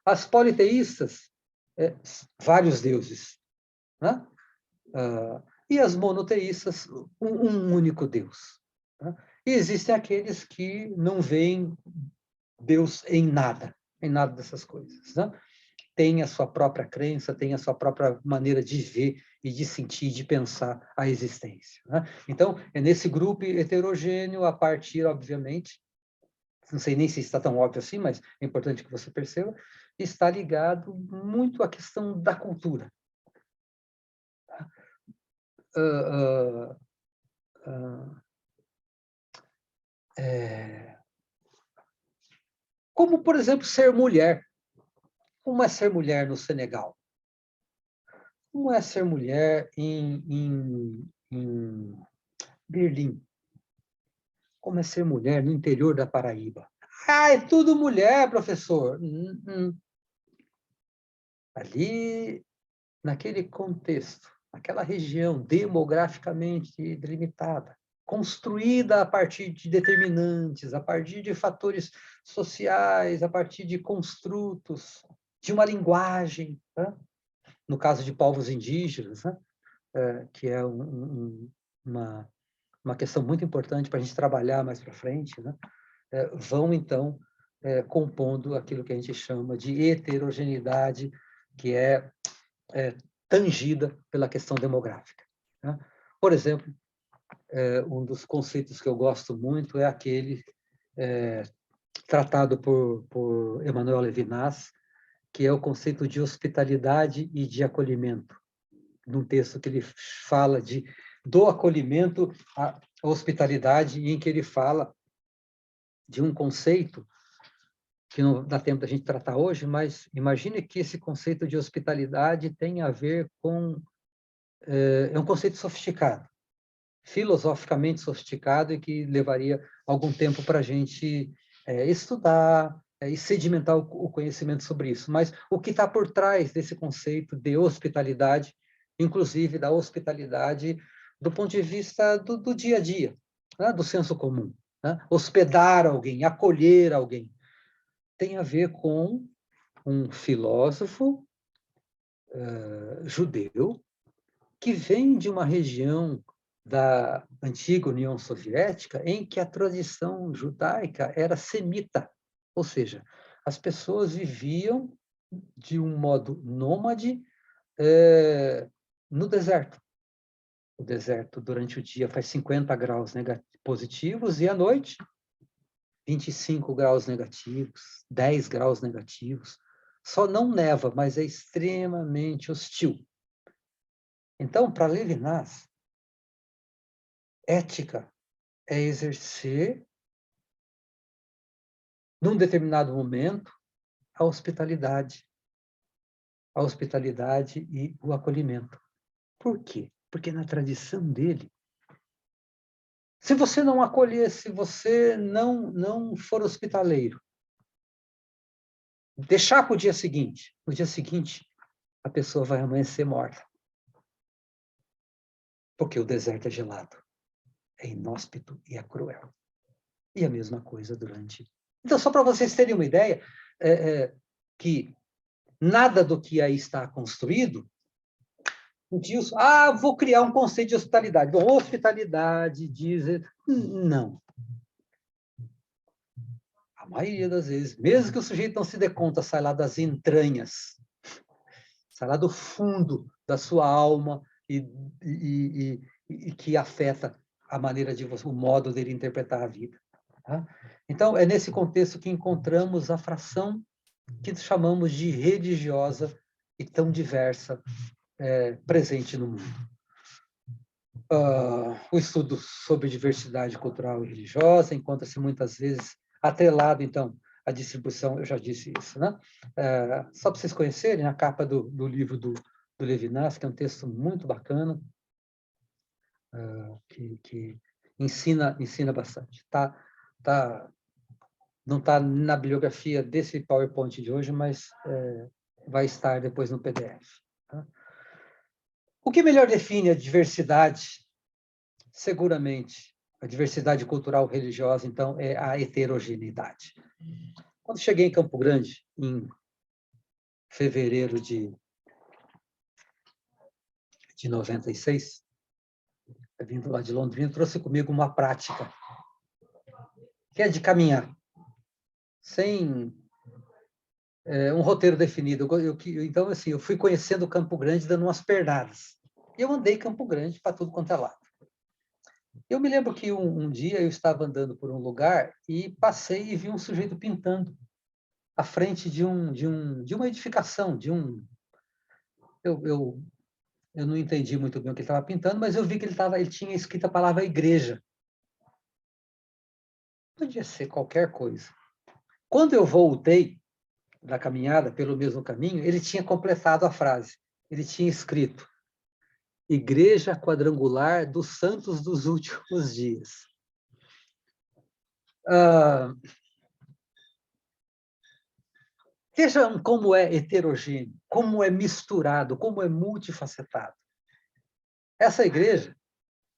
As politeístas, vários deuses. Né? E as monoteístas, um único Deus. Né? E existem aqueles que não veem Deus em nada dessas coisas. Né? Tem a sua própria crença, tem a sua própria maneira de ver e de sentir, de pensar a existência. Né? Então, é nesse grupo heterogêneo, a partir, obviamente, não sei nem se está tão óbvio assim, mas é importante que você perceba, está ligado muito à questão da cultura. Como, por exemplo, ser mulher. Como é ser mulher no Senegal? Como é ser mulher em Berlim? Como é ser mulher no interior da Paraíba? É tudo mulher, professor. Ali, naquele contexto, naquela região demograficamente delimitada, construída a partir de determinantes, a partir de fatores sociais, a partir de construtos, de uma linguagem, né? No caso de povos indígenas, né? Que é uma questão muito importante para a gente trabalhar mais para frente, né? Vão, então, compondo aquilo que a gente chama de heterogeneidade, que é tangida pela questão demográfica. Né? Por exemplo, um dos conceitos que eu gosto muito é aquele tratado por Emmanuel Levinas, que é o conceito de hospitalidade e de acolhimento, num texto que ele fala do acolhimento à hospitalidade, em que ele fala de um conceito que não dá tempo da gente tratar hoje, mas imagine que esse conceito de hospitalidade tem a ver com... É um conceito sofisticado, filosoficamente sofisticado, e que levaria algum tempo para a gente estudar e sedimentar o conhecimento sobre isso. Mas o que está por trás desse conceito de hospitalidade, inclusive da hospitalidade do ponto de vista do dia a dia, né? Do senso comum, né? Hospedar alguém, acolher alguém, tem a ver com um filósofo judeu que vem de uma região da antiga União Soviética em que a tradição judaica era semita, ou seja, as pessoas viviam de um modo nômade no deserto. O deserto, durante o dia, faz 50 graus positivos e à noite, 25 graus negativos, 10 graus negativos. Só não neva, mas é extremamente hostil. Então, para Levinas, ética é exercer, num determinado momento, a hospitalidade e o acolhimento. Por quê? Porque na tradição dele, se você não acolher, se você não for hospitaleiro, deixar para o dia seguinte, no dia seguinte, a pessoa vai amanhecer morta. Porque o deserto é gelado, é inóspito e é cruel. E a mesma coisa durante... Então, só para vocês terem uma ideia, que nada do que aí está construído, o Dilson, vou criar um conceito de hospitalidade. Bom, hospitalidade, diz... Não. A maioria das vezes, mesmo que o sujeito não se dê conta, sai lá das entranhas, sai lá do fundo da sua alma e que afeta a maneira o modo dele interpretar a vida. Tá? Então, é nesse contexto que encontramos a fração que chamamos de religiosa e tão diversa presente no mundo. O estudo sobre diversidade cultural e religiosa encontra-se muitas vezes atrelado, então, à distribuição, eu já disse isso, né? Só para vocês conhecerem, a capa do livro do Levinas, que é um texto muito bacana, que ensina bastante. Não está na bibliografia desse PowerPoint de hoje, mas vai estar depois no PDF. Tá? O que melhor define a diversidade? Seguramente, a diversidade cultural religiosa, então, é a heterogeneidade. Quando cheguei em Campo Grande, em fevereiro de 96, vindo lá de Londrina, trouxe comigo uma prática, que é de caminhar, sem um roteiro definido. Então, assim, eu fui conhecendo Campo Grande dando umas pernadas. E eu andei Campo Grande para tudo quanto é lado. Eu me lembro que um dia eu estava andando por um lugar e passei e vi um sujeito pintando à frente de uma edificação, eu não entendi muito bem o que ele estava pintando, mas eu vi que ele tinha escrito a palavra igreja. Podia ser qualquer coisa. Quando eu voltei da caminhada pelo mesmo caminho, ele tinha completado a frase. Ele tinha escrito: Igreja Quadrangular dos Santos dos Últimos Dias. Vejam como é heterogêneo, como é misturado, como é multifacetado. Essa igreja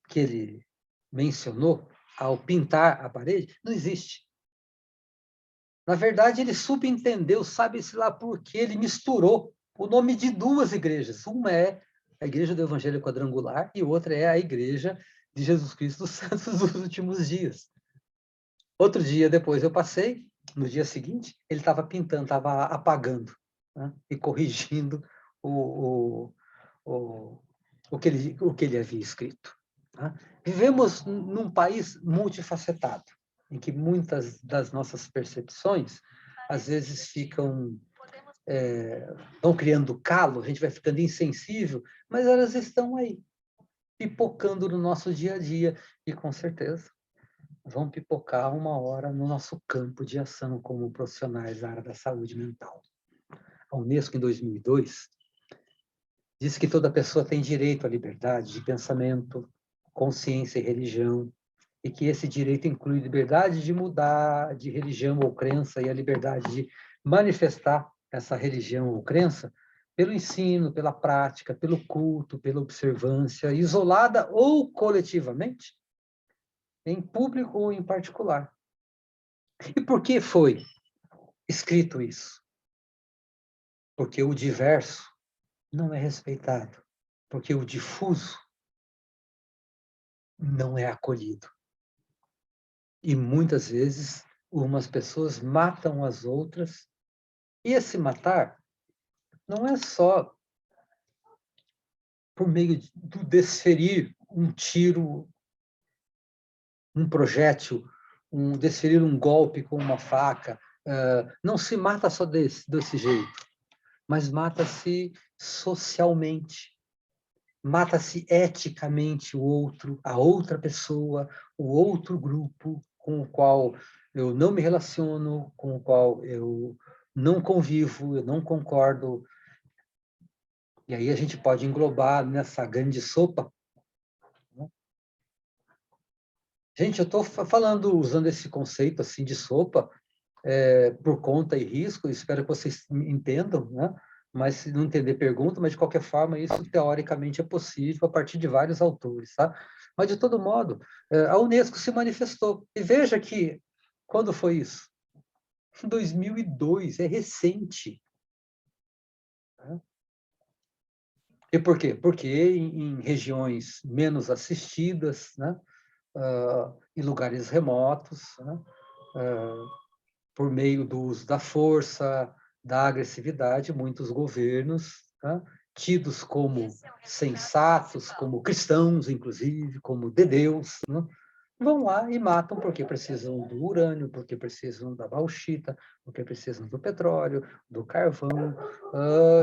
que ele mencionou ao pintar a parede não existe. Na verdade, ele subentendeu, sabe-se lá por que ele misturou o nome de duas igrejas. Uma é a Igreja do Evangelho Quadrangular e outra é a Igreja de Jesus Cristo dos Santos dos Últimos Dias. Outro dia depois eu passei, no dia seguinte, ele estava pintando, estava apagando, né? E corrigindo o que ele havia escrito. Tá? Vivemos num país multifacetado, em que muitas das nossas percepções, às vezes, vão criando calo, a gente vai ficando insensível, mas elas estão aí, pipocando no nosso dia a dia, e com certeza vão pipocar uma hora no nosso campo de ação como profissionais da área da saúde mental. A Unesco, em 2002, disse que toda pessoa tem direito à liberdade de pensamento, consciência e religião, e que esse direito inclui liberdade de mudar de religião ou crença e a liberdade de manifestar essa religião ou crença pelo ensino, pela prática, pelo culto, pela observância, isolada ou coletivamente, em público ou em particular. E por que foi escrito isso? Porque o diverso não é respeitado, porque o difuso não é acolhido. E muitas vezes umas pessoas matam as outras, e esse matar não é só por meio do desferir um tiro, um projétil, desferir um golpe com uma faca. Não se mata só desse jeito, mas mata-se socialmente, mata-se eticamente o outro, a outra pessoa, o outro grupo com o qual eu não me relaciono, com o qual eu não convivo, eu não concordo. E aí a gente pode englobar nessa grande sopa. Gente, eu estou falando, usando esse conceito assim de sopa, por conta e risco, espero que vocês entendam, né? Mas se não entender, pergunta, mas de qualquer forma, isso teoricamente é possível a partir de vários autores, tá? Mas, de todo modo, a Unesco se manifestou. E veja que, quando foi isso? Em 2002, é recente. Né? E por quê? Porque em regiões menos assistidas, né? Em lugares remotos, né? Por meio do uso da força, da agressividade, muitos governos, né, tidos como sensatos, como cristãos, inclusive, como de Deus, né, vão lá e matam porque precisam do urânio, porque precisam da bauxita, porque precisam do petróleo, do carvão.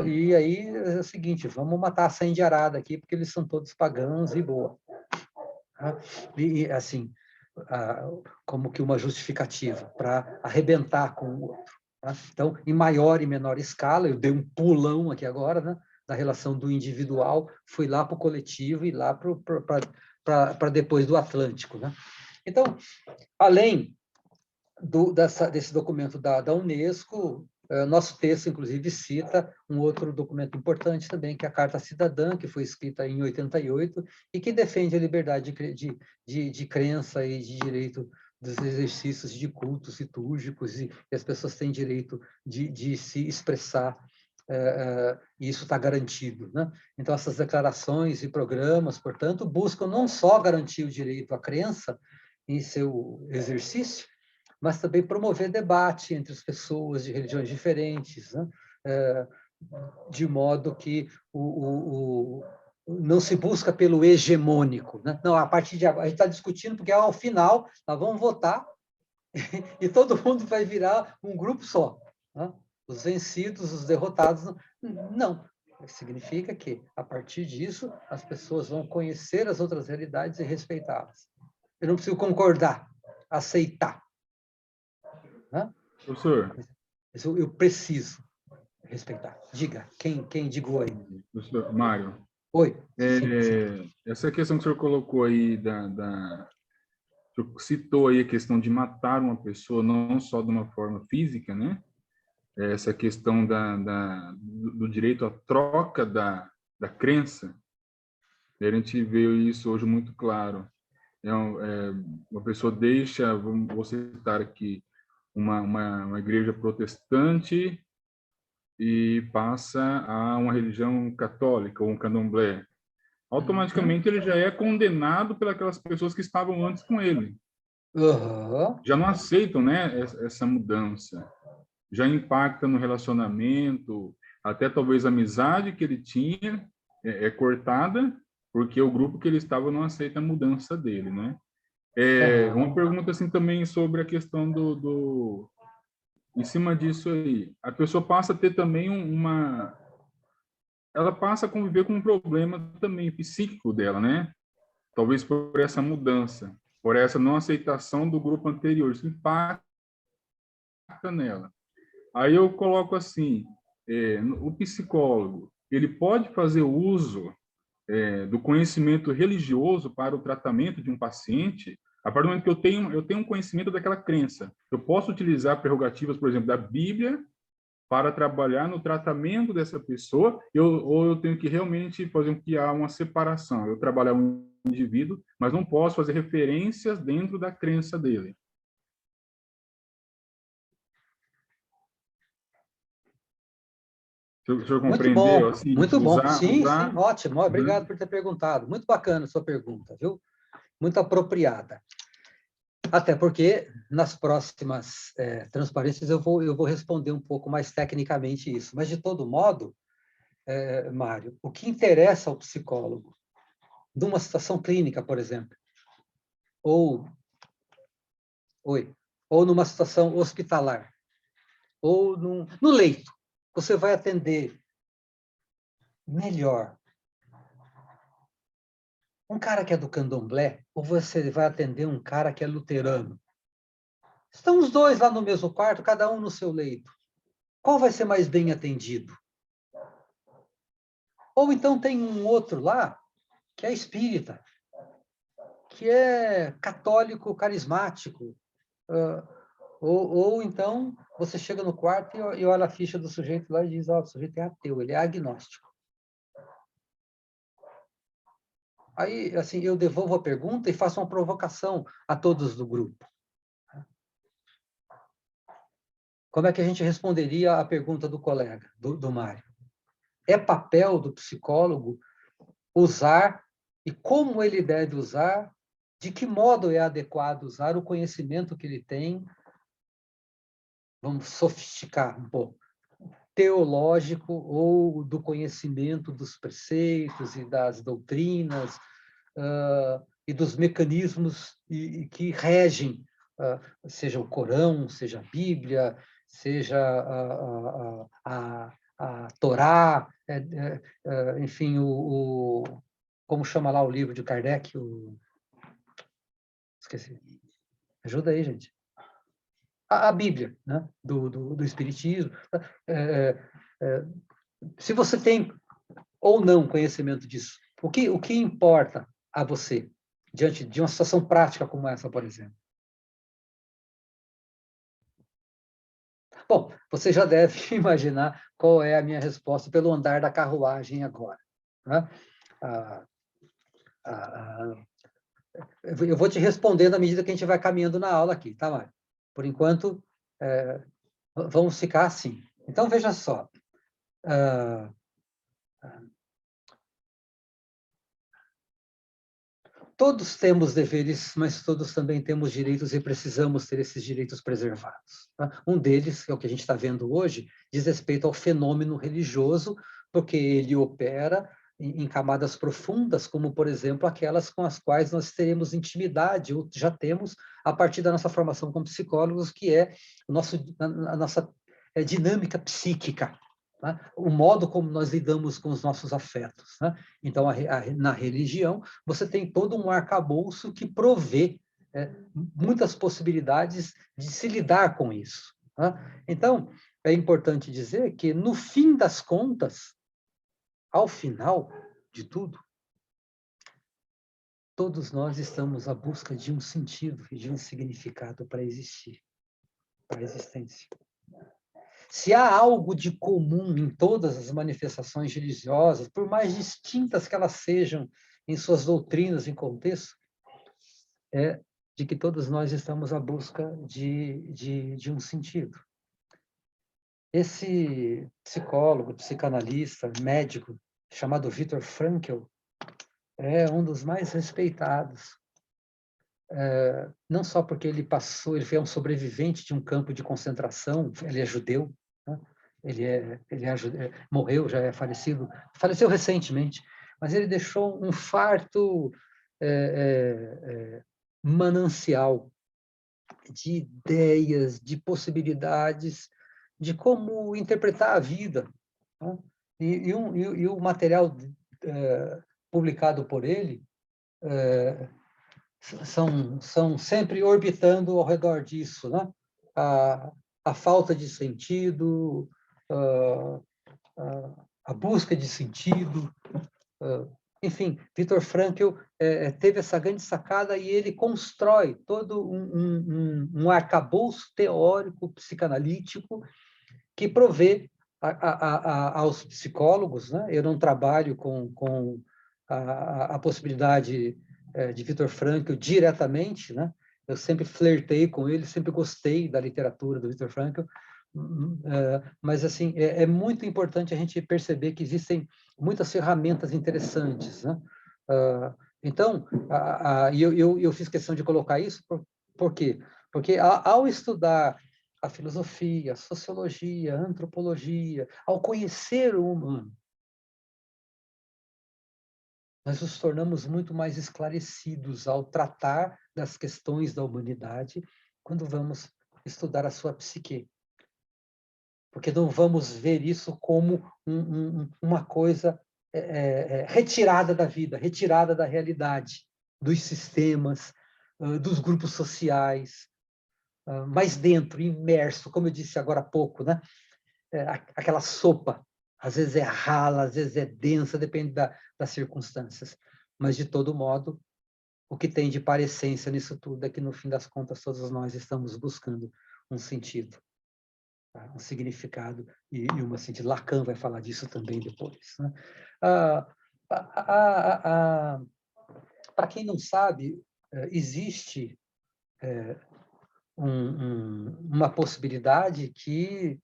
E aí é o seguinte, vamos matar a incendiarada aqui, porque eles são todos pagãos e boa. E assim, como que uma justificativa para arrebentar com o outro. Tá? Então, em maior e menor escala, eu dei um pulão aqui agora, né, da relação do individual, fui lá para o coletivo e lá para depois do Atlântico. Né? Então, além desse documento da Unesco, nosso texto, inclusive, cita um outro documento importante também, que é a Carta Cidadã, que foi escrita em 88, e que defende a liberdade de crença e de direito dos exercícios de cultos litúrgicos, e as pessoas têm direito de se expressar, e isso está garantido. Né? Então, essas declarações e programas, portanto, buscam não só garantir o direito à crença em seu exercício, mas também promover debate entre as pessoas de religiões diferentes, né? De modo que não se busca pelo hegemônico. Né? Não, a partir de agora, a gente está discutindo, porque ao final nós vamos votar e todo mundo vai virar um grupo só. Né? Os vencidos, os derrotados. Não. Significa que, a partir disso, as pessoas vão conhecer as outras realidades e respeitá-las. Eu não preciso concordar, aceitar. Né?
Professor.
Eu preciso respeitar. Diga, quem digou aí?
Professor Mário.
Oi. Sim.
Essa questão que o senhor colocou aí, o senhor citou aí a questão de matar uma pessoa, não só de uma forma física, né? Essa questão do direito à troca da crença, a gente vê isso hoje muito claro. Uma pessoa deixa, vou citar aqui, uma igreja protestante e passa a uma religião católica ou um candomblé. Automaticamente ele já é condenado pelas pessoas que estavam antes com ele.
Uhum.
Já não aceitam, né, essa mudança. Já impacta no relacionamento, até talvez a amizade que ele tinha é cortada, porque o grupo que ele estava não aceita a mudança dele, né? Uma pergunta assim também sobre a questão em cima disso aí. A pessoa passa a ter também ela passa a conviver com um problema também psíquico dela, né? Talvez por essa mudança. por essa não aceitação do grupo anterior. Isso impacta nela. Aí eu coloco assim, o psicólogo, ele pode fazer uso do conhecimento religioso para o tratamento de um paciente, a partir do momento que eu tenho um conhecimento daquela crença. Eu posso utilizar prerrogativas, por exemplo, da Bíblia para trabalhar no tratamento dessa pessoa, ou eu tenho que realmente fazer com que há uma separação. Eu trabalhar um indivíduo, mas não posso fazer referências dentro da crença dele. O senhor compreendeu? Assim,
muito bom. Sim,
usar...
sim, ótimo. Obrigado
Uhum.
por ter perguntado. Muito bacana a sua pergunta, viu? Muito apropriada. Até porque, nas próximas transparências, eu vou responder um pouco mais tecnicamente isso. Mas, de todo modo, Mário, o que interessa ao psicólogo, numa situação clínica, por exemplo, ou numa situação hospitalar, ou no leito, você vai atender melhor um cara que é do candomblé, ou você vai atender um cara que é luterano? Estão os dois lá no mesmo quarto, cada um no seu leito. Qual vai ser mais bem atendido? Ou então tem um outro lá, que é espírita, que é católico carismático. Ou então você chega no quarto e olha a ficha do sujeito lá e diz, o sujeito é ateu, ele é agnóstico. Aí, assim, eu devolvo a pergunta e faço uma provocação a todos do grupo. Como é que a gente responderia à pergunta do colega, do Mário? É papel do psicólogo usar e como ele deve usar, de que modo é adequado usar o conhecimento que ele tem, vamos sofisticar um pouco, teológico ou do conhecimento dos preceitos e das doutrinas e dos mecanismos que regem, seja o Corão, seja a Bíblia, seja a Torá, enfim, como chama lá o livro de Kardec? Esqueci. Ajuda aí, gente. A Bíblia, né? do Espiritismo. Se você tem ou não conhecimento disso, o que importa a você diante de uma situação prática como essa, por exemplo? Bom, você já deve imaginar qual é a minha resposta pelo andar da carruagem agora. Né? Eu vou te responder na medida que a gente vai caminhando na aula aqui, tá, Mário? Por enquanto, vamos ficar assim. Então, veja só. Todos temos deveres, mas todos também temos direitos e precisamos ter esses direitos preservados. Tá? Um deles, que é o que a gente está vendo hoje, diz respeito ao fenômeno religioso, porque ele opera em camadas profundas, como, por exemplo, aquelas com as quais nós teremos intimidade, ou já temos, a partir da nossa formação como psicólogos, que é a nossa dinâmica psíquica. Tá? O modo como nós lidamos com os nossos afetos. Né? Então, na religião, você tem todo um arcabouço que provê muitas possibilidades de se lidar com isso. Tá? Então, é importante dizer que, no fim das contas, ao final de tudo, todos nós estamos à busca de um sentido e de um significado para existir, para a existência. Se há algo de comum em todas as manifestações religiosas, por mais distintas que elas sejam em suas doutrinas e contexto, é de que todos nós estamos à busca de um sentido. Esse psicólogo, psicanalista, médico, chamado Viktor Frankl, é um dos mais respeitados. Não só porque ele foi um sobrevivente de um campo de concentração, ele é judeu, né? Morreu, já é falecido, faleceu recentemente, mas ele deixou um farto manancial de ideias, de possibilidades, de como interpretar a vida. Né? E o material publicado por ele são sempre orbitando ao redor disso, né? A falta de sentido, a busca de sentido, enfim, Viktor Frankl teve essa grande sacada e ele constrói todo um arcabouço teórico, psicanalítico, que provê aos psicólogos, né? Eu não trabalho com a possibilidade de Viktor Frankl diretamente, né? Eu sempre flertei com ele, sempre gostei da literatura do Viktor Frankl, mas assim é muito importante a gente perceber que existem muitas ferramentas interessantes, né? Então, eu fiz questão de colocar isso, por quê? Porque ao estudar a filosofia, a sociologia, a antropologia, ao conhecer o humano, nós nos tornamos muito mais esclarecidos ao tratar das questões da humanidade quando vamos estudar a sua psique. Porque não vamos ver isso como uma coisa retirada da vida, retirada da realidade, dos sistemas, dos grupos sociais, mais dentro, imerso, como eu disse agora há pouco, né? Aquela sopa, às vezes é rala, às vezes é densa, depende das circunstâncias. Mas, de todo modo, o que tem de parecência nisso tudo é que, no fim das contas, todos nós estamos buscando um sentido, tá? Um significado e uma sentido. Lacan vai falar disso também depois, né? Para quem não sabe, existe uma possibilidade que,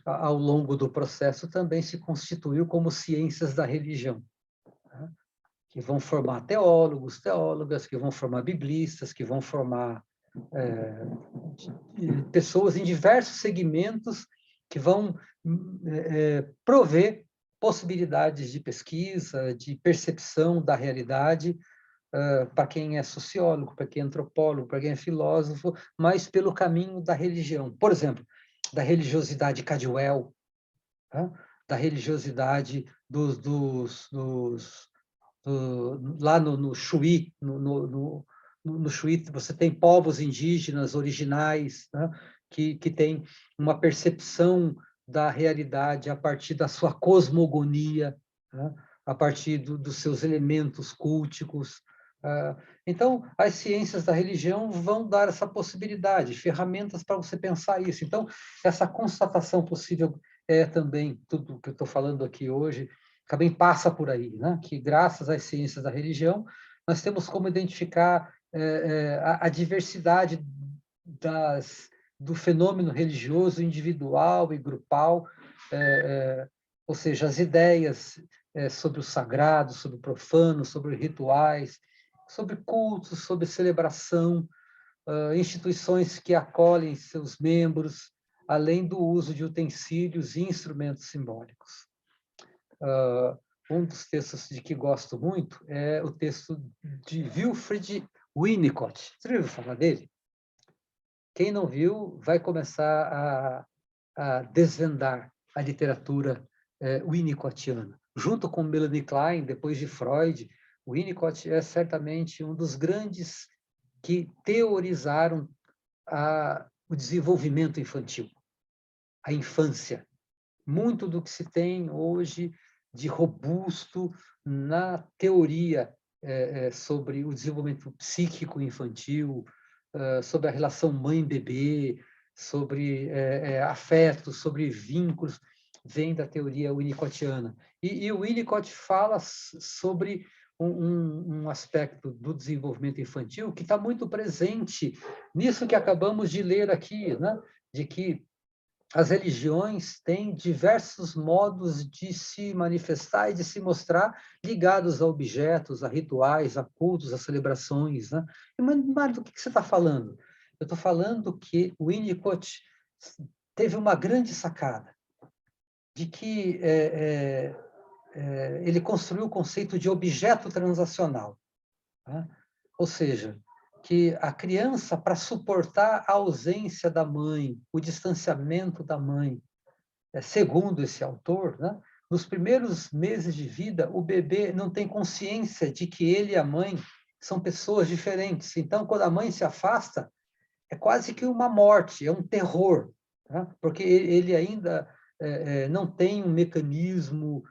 ao longo do processo, também se constituiu como ciências da religião, né? Que vão formar teólogos, teólogas, que vão formar biblistas, que vão formar pessoas em diversos segmentos que vão prover possibilidades de pesquisa, de percepção da realidade, para quem é sociólogo, para quem é antropólogo, para quem é filósofo, mas pelo caminho da religião. Por exemplo, da religiosidade Cadwell, tá? Da religiosidade lá no Chuí, no Chuí você tem povos indígenas originais, né? que têm uma percepção da realidade a partir da sua cosmogonia, né? A partir dos seus elementos culticos. Então, as ciências da religião vão dar essa possibilidade, ferramentas para você pensar isso. Então, essa constatação possível também, tudo que eu estou falando aqui hoje, também passa por aí, né? Que, graças às ciências da religião, nós temos como identificar a diversidade do fenômeno religioso individual e grupal, ou seja, as ideias sobre o sagrado, sobre o profano, sobre rituais, sobre cultos, sobre celebração, instituições que acolhem seus membros, além do uso de utensílios e instrumentos simbólicos. Um dos textos de que gosto muito é o texto de Wilfred Winnicott. Você já ouviu falar dele? Quem não viu vai começar a desvendar a literatura winnicottiana. Junto com Melanie Klein, depois de Freud, Winnicott é certamente um dos grandes que teorizaram o desenvolvimento infantil, a infância. Muito do que se tem hoje de robusto na teoria sobre o desenvolvimento psíquico infantil, sobre a relação mãe-bebê, sobre afetos, sobre vínculos, vem da teoria winnicottiana. E o Winnicott fala sobre um aspecto do desenvolvimento infantil que está muito presente nisso que acabamos de ler aqui, né? De que as religiões têm diversos modos de se manifestar e de se mostrar ligados a objetos, a rituais, a cultos, a celebrações, né? Mas do que você está falando? Eu estou falando que o Winnicott teve uma grande sacada de que ele construiu o conceito de objeto transacional, né? Ou seja, que a criança, para suportar a ausência da mãe, o distanciamento da mãe, segundo esse autor, né, nos primeiros meses de vida, o bebê não tem consciência de que ele e a mãe são pessoas diferentes. Então, quando a mãe se afasta, é quase que uma morte, é um terror, tá? Porque ele ainda não tem um mecanismo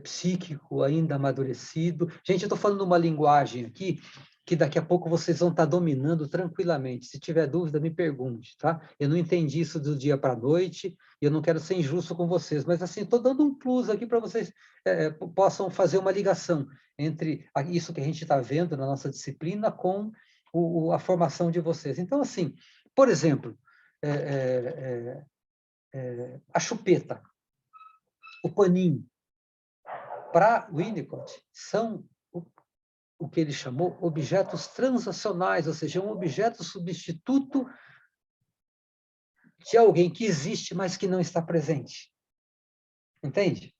psíquico ainda amadurecido. Gente, eu estou falando uma linguagem aqui que daqui a pouco vocês vão estar dominando tranquilamente. Se tiver dúvida, me pergunte, tá? Eu não entendi isso do dia para a noite, e eu não quero ser injusto com vocês, mas assim, estou dando um plus aqui para vocês possam fazer uma ligação entre isso que a gente está vendo na nossa disciplina com a formação de vocês. Então, assim, por exemplo, a chupeta, o paninho, para Winnicott, são o que ele chamou objetos transacionais, ou seja, um objeto substituto de alguém que existe, mas que não está presente. Entende?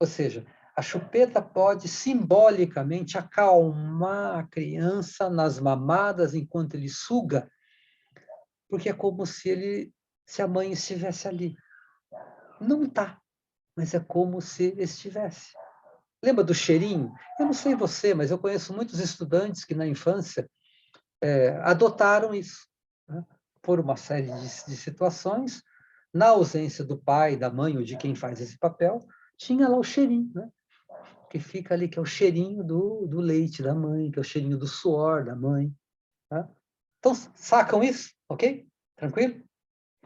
Ou seja, a chupeta pode simbolicamente acalmar a criança nas mamadas enquanto ele suga, porque é como se a mãe estivesse ali. Não está, mas é como se estivesse. Lembra do cheirinho? Eu não sei você, mas eu conheço muitos estudantes que na infância adotaram isso, né? Por uma série de situações. Na ausência do pai, da mãe ou de quem faz esse papel, tinha lá o cheirinho, né? Que fica ali, que é o cheirinho do leite da mãe, que é o cheirinho do suor da mãe. Tá? Então, sacam isso? Ok? Tranquilo?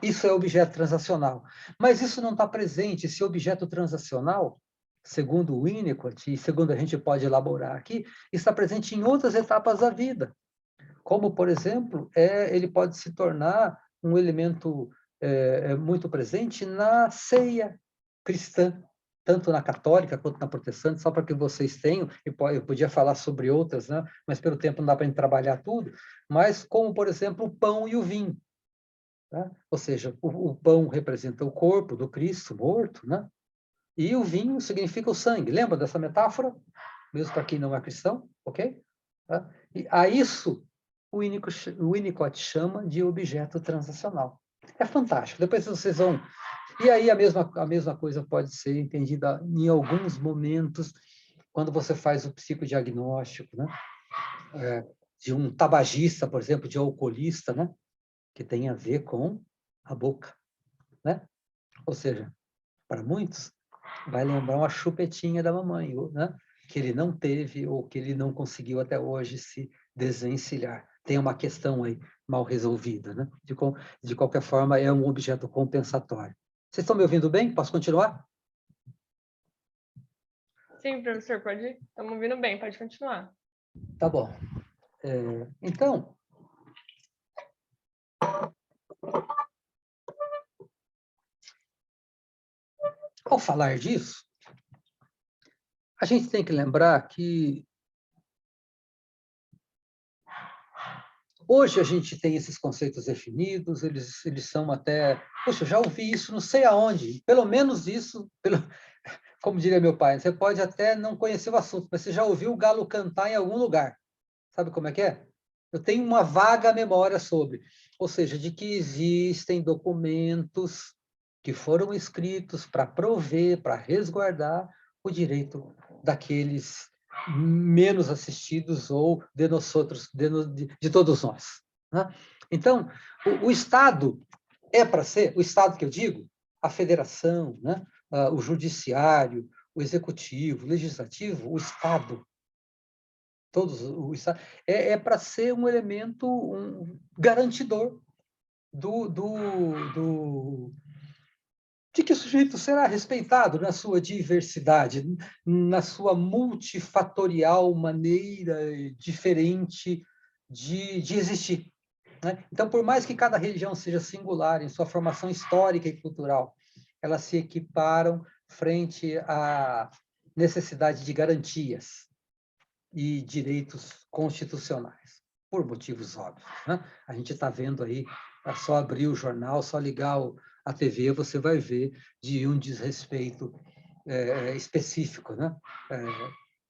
Isso é objeto transacional. Mas isso não está presente. Esse objeto transacional, segundo o Winnicott, e segundo a gente pode elaborar aqui, está presente em outras etapas da vida. Como, por exemplo, ele pode se tornar um elemento muito presente na ceia cristã, tanto na católica quanto na protestante, só para que vocês tenham, eu podia falar sobre outras, né? Mas pelo tempo não dá para a gente trabalhar tudo, mas como, por exemplo, o pão e o vinho. Tá? Ou seja, o pão representa o corpo do Cristo morto, né? E o vinho significa o sangue. Lembra dessa metáfora? Mesmo para quem não é cristão, ok? Tá? E a isso o Winnicott chama de objeto transacional. É fantástico. Depois vocês vão... E aí a mesma coisa pode ser entendida em alguns momentos, quando você faz o psicodiagnóstico, né? De um tabagista, por exemplo, de alcoolista, né? Que tem a ver com a boca, né? Ou seja, para muitos, vai lembrar uma chupetinha da mamãe, né? Que ele não teve ou que ele não conseguiu até hoje se desvencilhar. Tem uma questão aí mal resolvida, né? De qualquer forma, é um objeto compensatório. Vocês estão me ouvindo bem? Posso continuar?
Sim, professor, pode ir. Estamos ouvindo bem, pode continuar.
Tá bom. Então, ao falar disso, a gente tem que lembrar que hoje a gente tem esses conceitos definidos, eles são até... Poxa, eu já ouvi isso não sei aonde, pelo menos isso, como diria meu pai, você pode até não conhecer o assunto, mas você já ouviu o galo cantar em algum lugar. Sabe como é que é? Eu tenho uma vaga memória sobre. Ou seja, de que existem documentos que foram escritos para prover, para resguardar o direito daqueles menos assistidos ou de nós outros, de todos nós. Né? Então, o Estado é para ser, o Estado que eu digo, a federação, né? O judiciário, o executivo, o legislativo, o Estado, todos o Estado, é para ser um elemento garantidor de que o sujeito será respeitado na sua diversidade, na sua multifatorial maneira diferente de existir. Né? Então, por mais que cada religião seja singular em sua formação histórica e cultural, elas se equiparam frente à necessidade de garantias e direitos constitucionais, por motivos óbvios. Né? A gente está vendo aí, é só abrir o jornal, só ligar a TV, você vai ver de um desrespeito específico, né?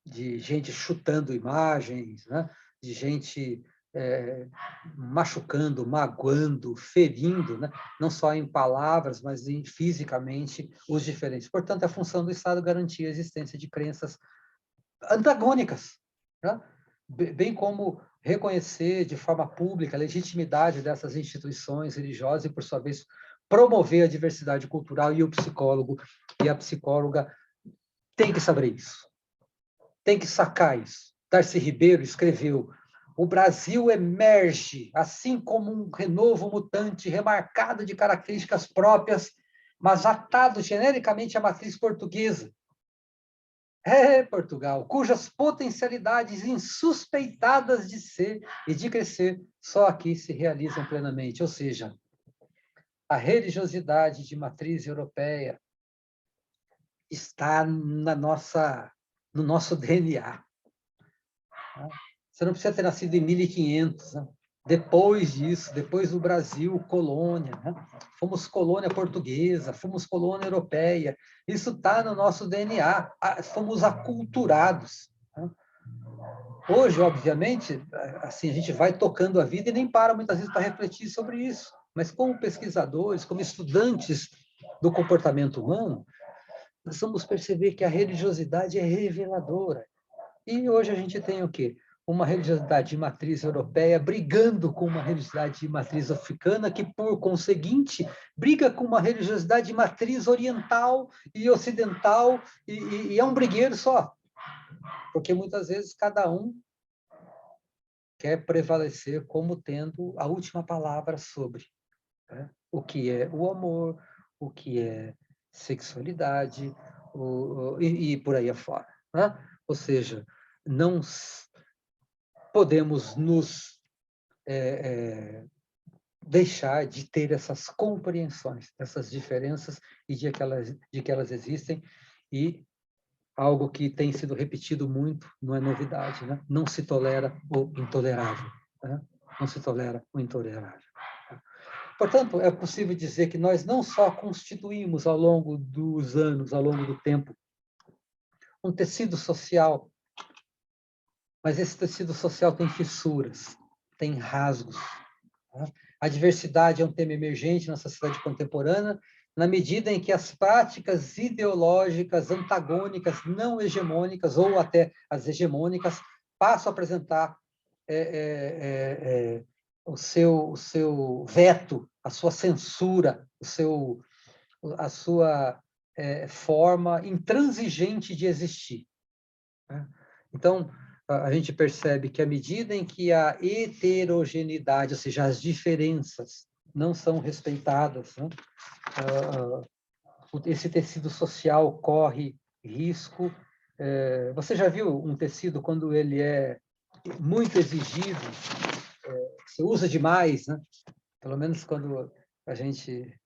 De gente chutando imagens, né? De gente machucando, magoando, ferindo, né? Não só em palavras, mas fisicamente os diferentes. Portanto, é a função do Estado garantir a existência de crenças antagônicas, né? bem como reconhecer de forma pública a legitimidade dessas instituições religiosas e, por sua vez, promover a diversidade cultural, e o psicólogo e a psicóloga têm que saber isso, têm que sacar isso. Darcy Ribeiro escreveu: o Brasil emerge, assim como um renovo mutante remarcado de características próprias, mas atado genericamente à matriz portuguesa. Portugal, cujas potencialidades insuspeitadas de ser e de crescer só aqui se realizam plenamente. Ou seja, a religiosidade de matriz europeia está no nosso DNA. Você não precisa ter nascido em 1500, né? Depois disso, depois do Brasil, colônia, né? Fomos colônia portuguesa, fomos colônia europeia, isso está no nosso DNA, fomos aculturados, né? Hoje, obviamente, assim, a gente vai tocando a vida e nem para muitas vezes para refletir sobre isso, mas como pesquisadores, como estudantes do comportamento humano, nós vamos perceber que a religiosidade é reveladora. E hoje a gente tem o quê? Uma religiosidade de matriz europeia brigando com uma religiosidade de matriz africana, que, por conseguinte, briga com uma religiosidade de matriz oriental e ocidental, e é um brigueiro só. Porque, muitas vezes, cada um quer prevalecer como tendo a última palavra sobre, né, o que é o amor, o que é sexualidade, e por aí afora, né? Ou seja, não podemos nos deixar de ter essas compreensões, essas diferenças, e de que elas existem, e algo que tem sido repetido muito, não é novidade, né? Não se tolera o intolerável, né? Não se tolera o intolerável. Portanto, é possível dizer que nós não só constituímos ao longo dos anos, ao longo do tempo, um tecido social, mas esse tecido social tem fissuras, tem rasgos, né? A diversidade é um tema emergente na sociedade contemporânea, na medida em que as práticas ideológicas antagônicas, não hegemônicas, ou até as hegemônicas, passam a apresentar o seu veto, a sua censura, a sua forma intransigente de existir, né? Então, a gente percebe que, à medida em que a heterogeneidade, ou seja, as diferenças, não são respeitadas, né, esse tecido social corre risco. Você já viu um tecido, quando ele é muito exigido, você usa demais, né? Pelo menos quando a gente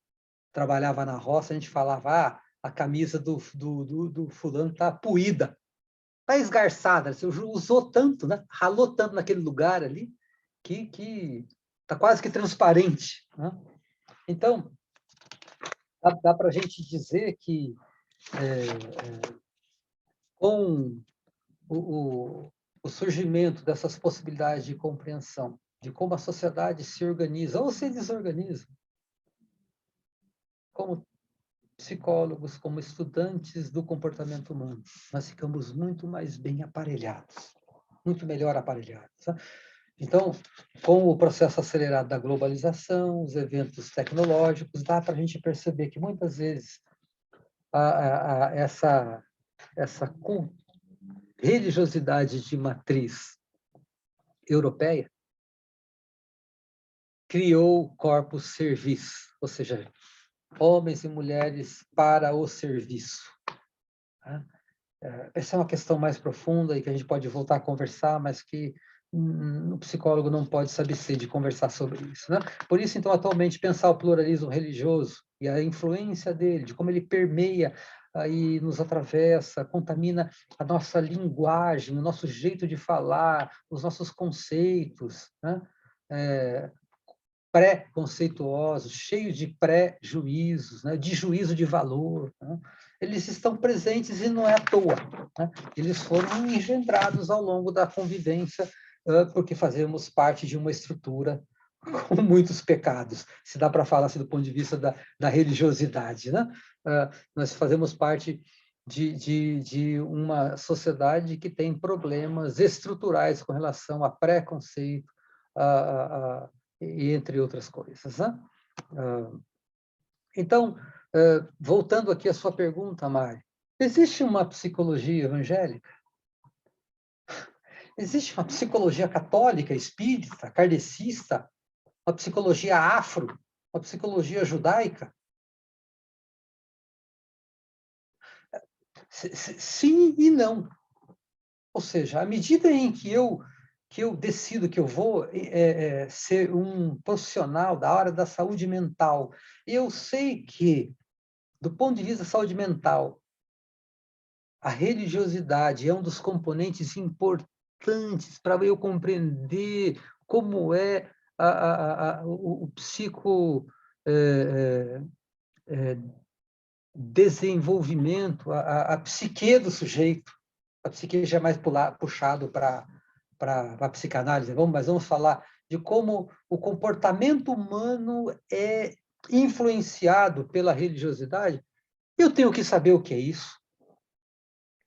trabalhava na roça, a gente falava: a camisa do fulano está puída, está esgarçada, você usou tanto, né? Ralou tanto naquele lugar ali, que está quase que transparente, né? Então, dá para a gente dizer que, com o surgimento dessas possibilidades de compreensão, de como a sociedade se organiza ou se desorganiza, como psicólogos, como estudantes do comportamento humano, nós ficamos muito mais bem aparelhados, muito melhor aparelhados, né? Então, com o processo acelerado da globalização, os eventos tecnológicos, dá para a gente perceber que, muitas vezes, essa religiosidade de matriz europeia criou corpos serviço, ou seja, homens e mulheres para o serviço. Essa é uma questão mais profunda e que a gente pode voltar a conversar, mas que o psicólogo não pode saber de conversar sobre isso, né? Por isso, então, atualmente, pensar o pluralismo religioso e a influência dele, de como ele permeia e nos atravessa, contamina a nossa linguagem, o nosso jeito de falar, os nossos conceitos, né? Pré-conceituosos, cheios de pré-juízos, né? De juízo de valor, né? Eles estão presentes e não é à toa, né? Eles foram engendrados ao longo da convivência, porque fazemos parte de uma estrutura com muitos pecados, se dá para falar assim, do ponto de vista da religiosidade, né? Nós fazemos parte de uma sociedade que tem problemas estruturais com relação a preconceito, e entre outras coisas, né? Então, voltando aqui à sua pergunta, Mari, existe uma psicologia evangélica? Existe uma psicologia católica, espírita, kardecista, uma psicologia afro, uma psicologia judaica? Sim e não. Ou seja, à medida em que eu decido que eu vou ser um profissional da área da saúde mental, eu sei que, do ponto de vista da saúde mental, a religiosidade é um dos componentes importantes para eu compreender como é o psico desenvolvimento, a psique do sujeito. A psique já é mais puxado para a psicanálise, mas vamos falar de como o comportamento humano é influenciado pela religiosidade. Eu tenho que saber o que é isso.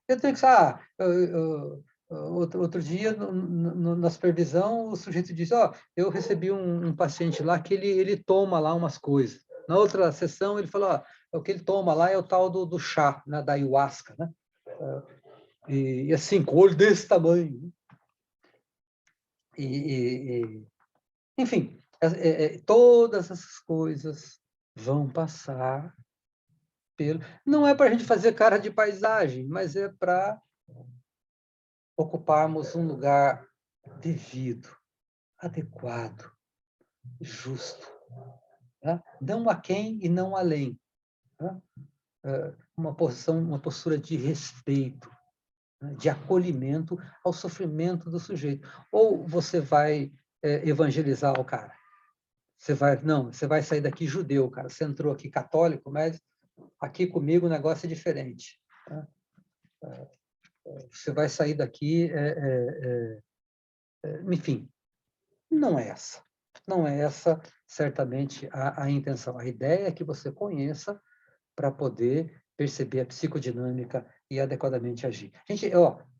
Eu tenho que saber. Outro dia, na supervisão, o sujeito disse: eu recebi um paciente lá que ele toma lá umas coisas. Na outra sessão, ele falou: o que ele toma lá é o tal do chá, né, da ayahuasca, né? E assim, com olho desse tamanho. Enfim, todas essas coisas vão passar pelo... Não é para a gente fazer cara de paisagem, mas é para ocuparmos um lugar devido, adequado, justo. Né? Não a quem e não além. Né? Uma postura de respeito, né? De acolhimento ao sofrimento do sujeito. Ou você vai evangelizar o cara. Você vai sair daqui judeu, cara. Você entrou aqui católico, mas aqui comigo o negócio é diferente. Né? Você vai sair daqui... enfim, não é essa. Não é essa, certamente, a intenção. A ideia é que você conheça para poder perceber a psicodinâmica e adequadamente agir. Gente,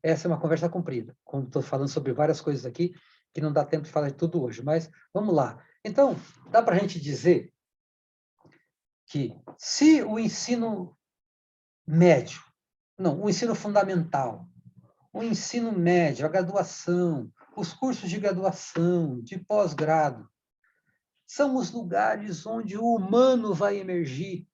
essa é uma conversa comprida. Como estou falando sobre várias coisas aqui, que não dá tempo de falar de tudo hoje, mas vamos lá. Então, dá para a gente dizer que se o ensino médio, não, o ensino fundamental, o ensino médio, a graduação, os cursos de graduação, de pós-grado, são os lugares onde o humano vai emergir,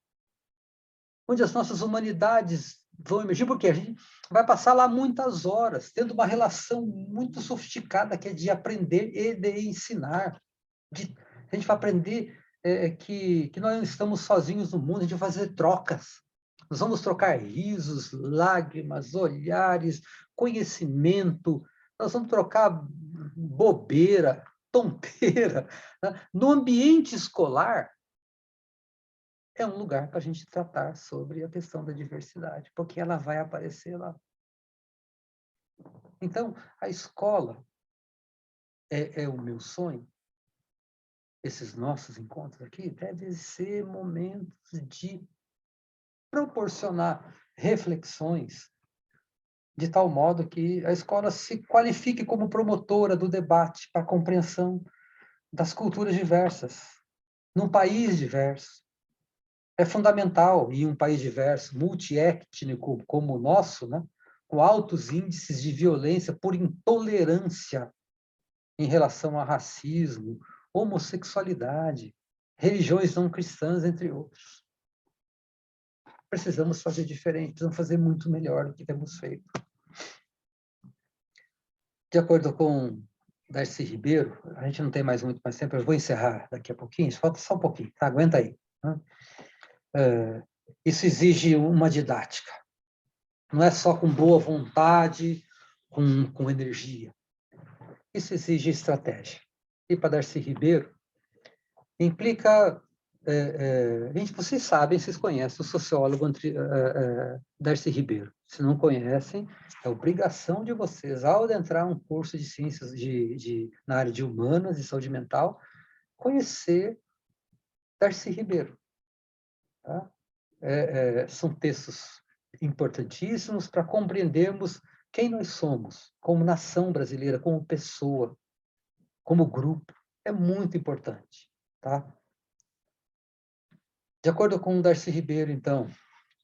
onde as nossas humanidades vão emergir, porque a gente vai passar lá muitas horas, tendo uma relação muito sofisticada, que é de aprender e de ensinar. A gente vai aprender que nós não estamos sozinhos no mundo, a gente vai fazer trocas. Nós vamos trocar risos, lágrimas, olhares, conhecimento, nós vamos trocar bobeira, tonteira. Né? No ambiente escolar, é um lugar para a gente tratar sobre a questão da diversidade, porque ela vai aparecer lá. Então, a escola é o meu sonho. Esses nossos encontros aqui devem ser momentos de proporcionar reflexões de tal modo que a escola se qualifique como promotora do debate para a compreensão das culturas diversas, num país diverso. É fundamental, em um país diverso, multiétnico como o nosso, né, com altos índices de violência por intolerância em relação a racismo, homossexualidade, religiões não cristãs, entre outros. Precisamos fazer diferente, precisamos fazer muito melhor do que temos feito. De acordo com Darcy Ribeiro, a gente não tem muito mais tempo, eu vou encerrar daqui a pouquinho, falta só um pouquinho, tá? Aguenta aí. Né? Isso exige uma didática. Não é só com boa vontade, com energia. Isso exige estratégia. E para Darcy Ribeiro, implica... gente, vocês sabem, vocês conhecem o sociólogo Darcy Ribeiro. Se não conhecem, é obrigação de vocês, ao adentrar um curso de ciências na área de humanas e saúde mental, conhecer Darcy Ribeiro. Tá? São textos importantíssimos para compreendermos quem nós somos, como nação brasileira, como pessoa, como grupo. É muito importante, tá? De acordo com o Darcy Ribeiro, então,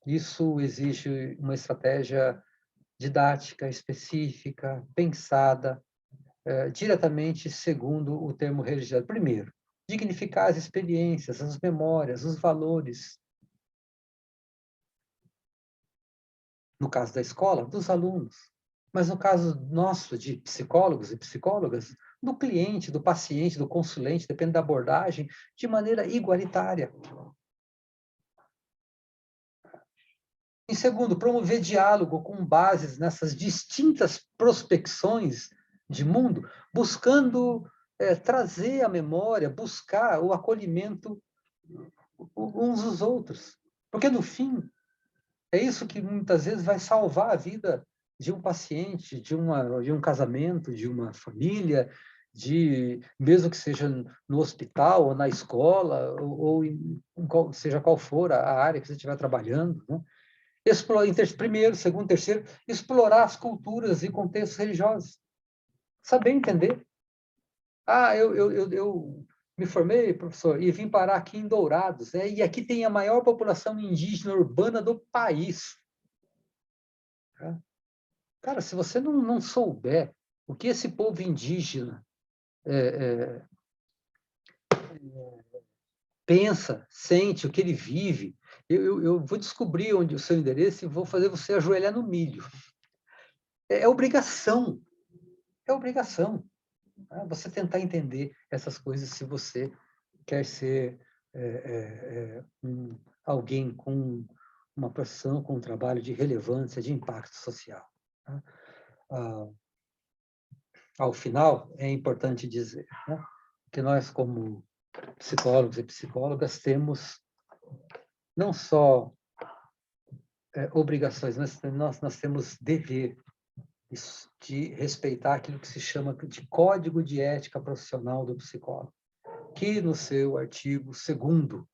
isso exige uma estratégia didática, específica, pensada, diretamente segundo o termo religioso. Primeiro, dignificar as experiências, as memórias, os valores. No caso da escola, dos alunos. Mas no caso nosso, de psicólogos e psicólogas, do cliente, do paciente, do consulente, depende da abordagem, de maneira igualitária. Em segundo, promover diálogo com bases nessas distintas prospecções de mundo, buscando trazer a memória, buscar o acolhimento uns dos outros. Porque, no fim, é isso que muitas vezes vai salvar a vida de um paciente, de um casamento, de uma família, mesmo que seja no hospital ou na escola, ou seja qual for a área que você estiver trabalhando, né? Primeiro, segundo, terceiro, explorar as culturas e contextos religiosos. Saber entender. Eu me formei, professor, e vim parar aqui em Dourados, né? E aqui tem a maior população indígena urbana do país. Cara, se você não souber o que esse povo indígena pensa, sente, o que ele vive, eu vou descobrir onde o seu endereço e vou fazer você ajoelhar no milho. É obrigação. É obrigação. Você tentar entender essas coisas se você quer ser alguém com uma profissão, com um trabalho de relevância, de impacto social. Ao final, é importante dizer, né, que nós, como psicólogos e psicólogas, temos não só obrigações, nós temos dever de respeitar aquilo que se chama de Código de Ética Profissional do Psicólogo, que no seu artigo 2º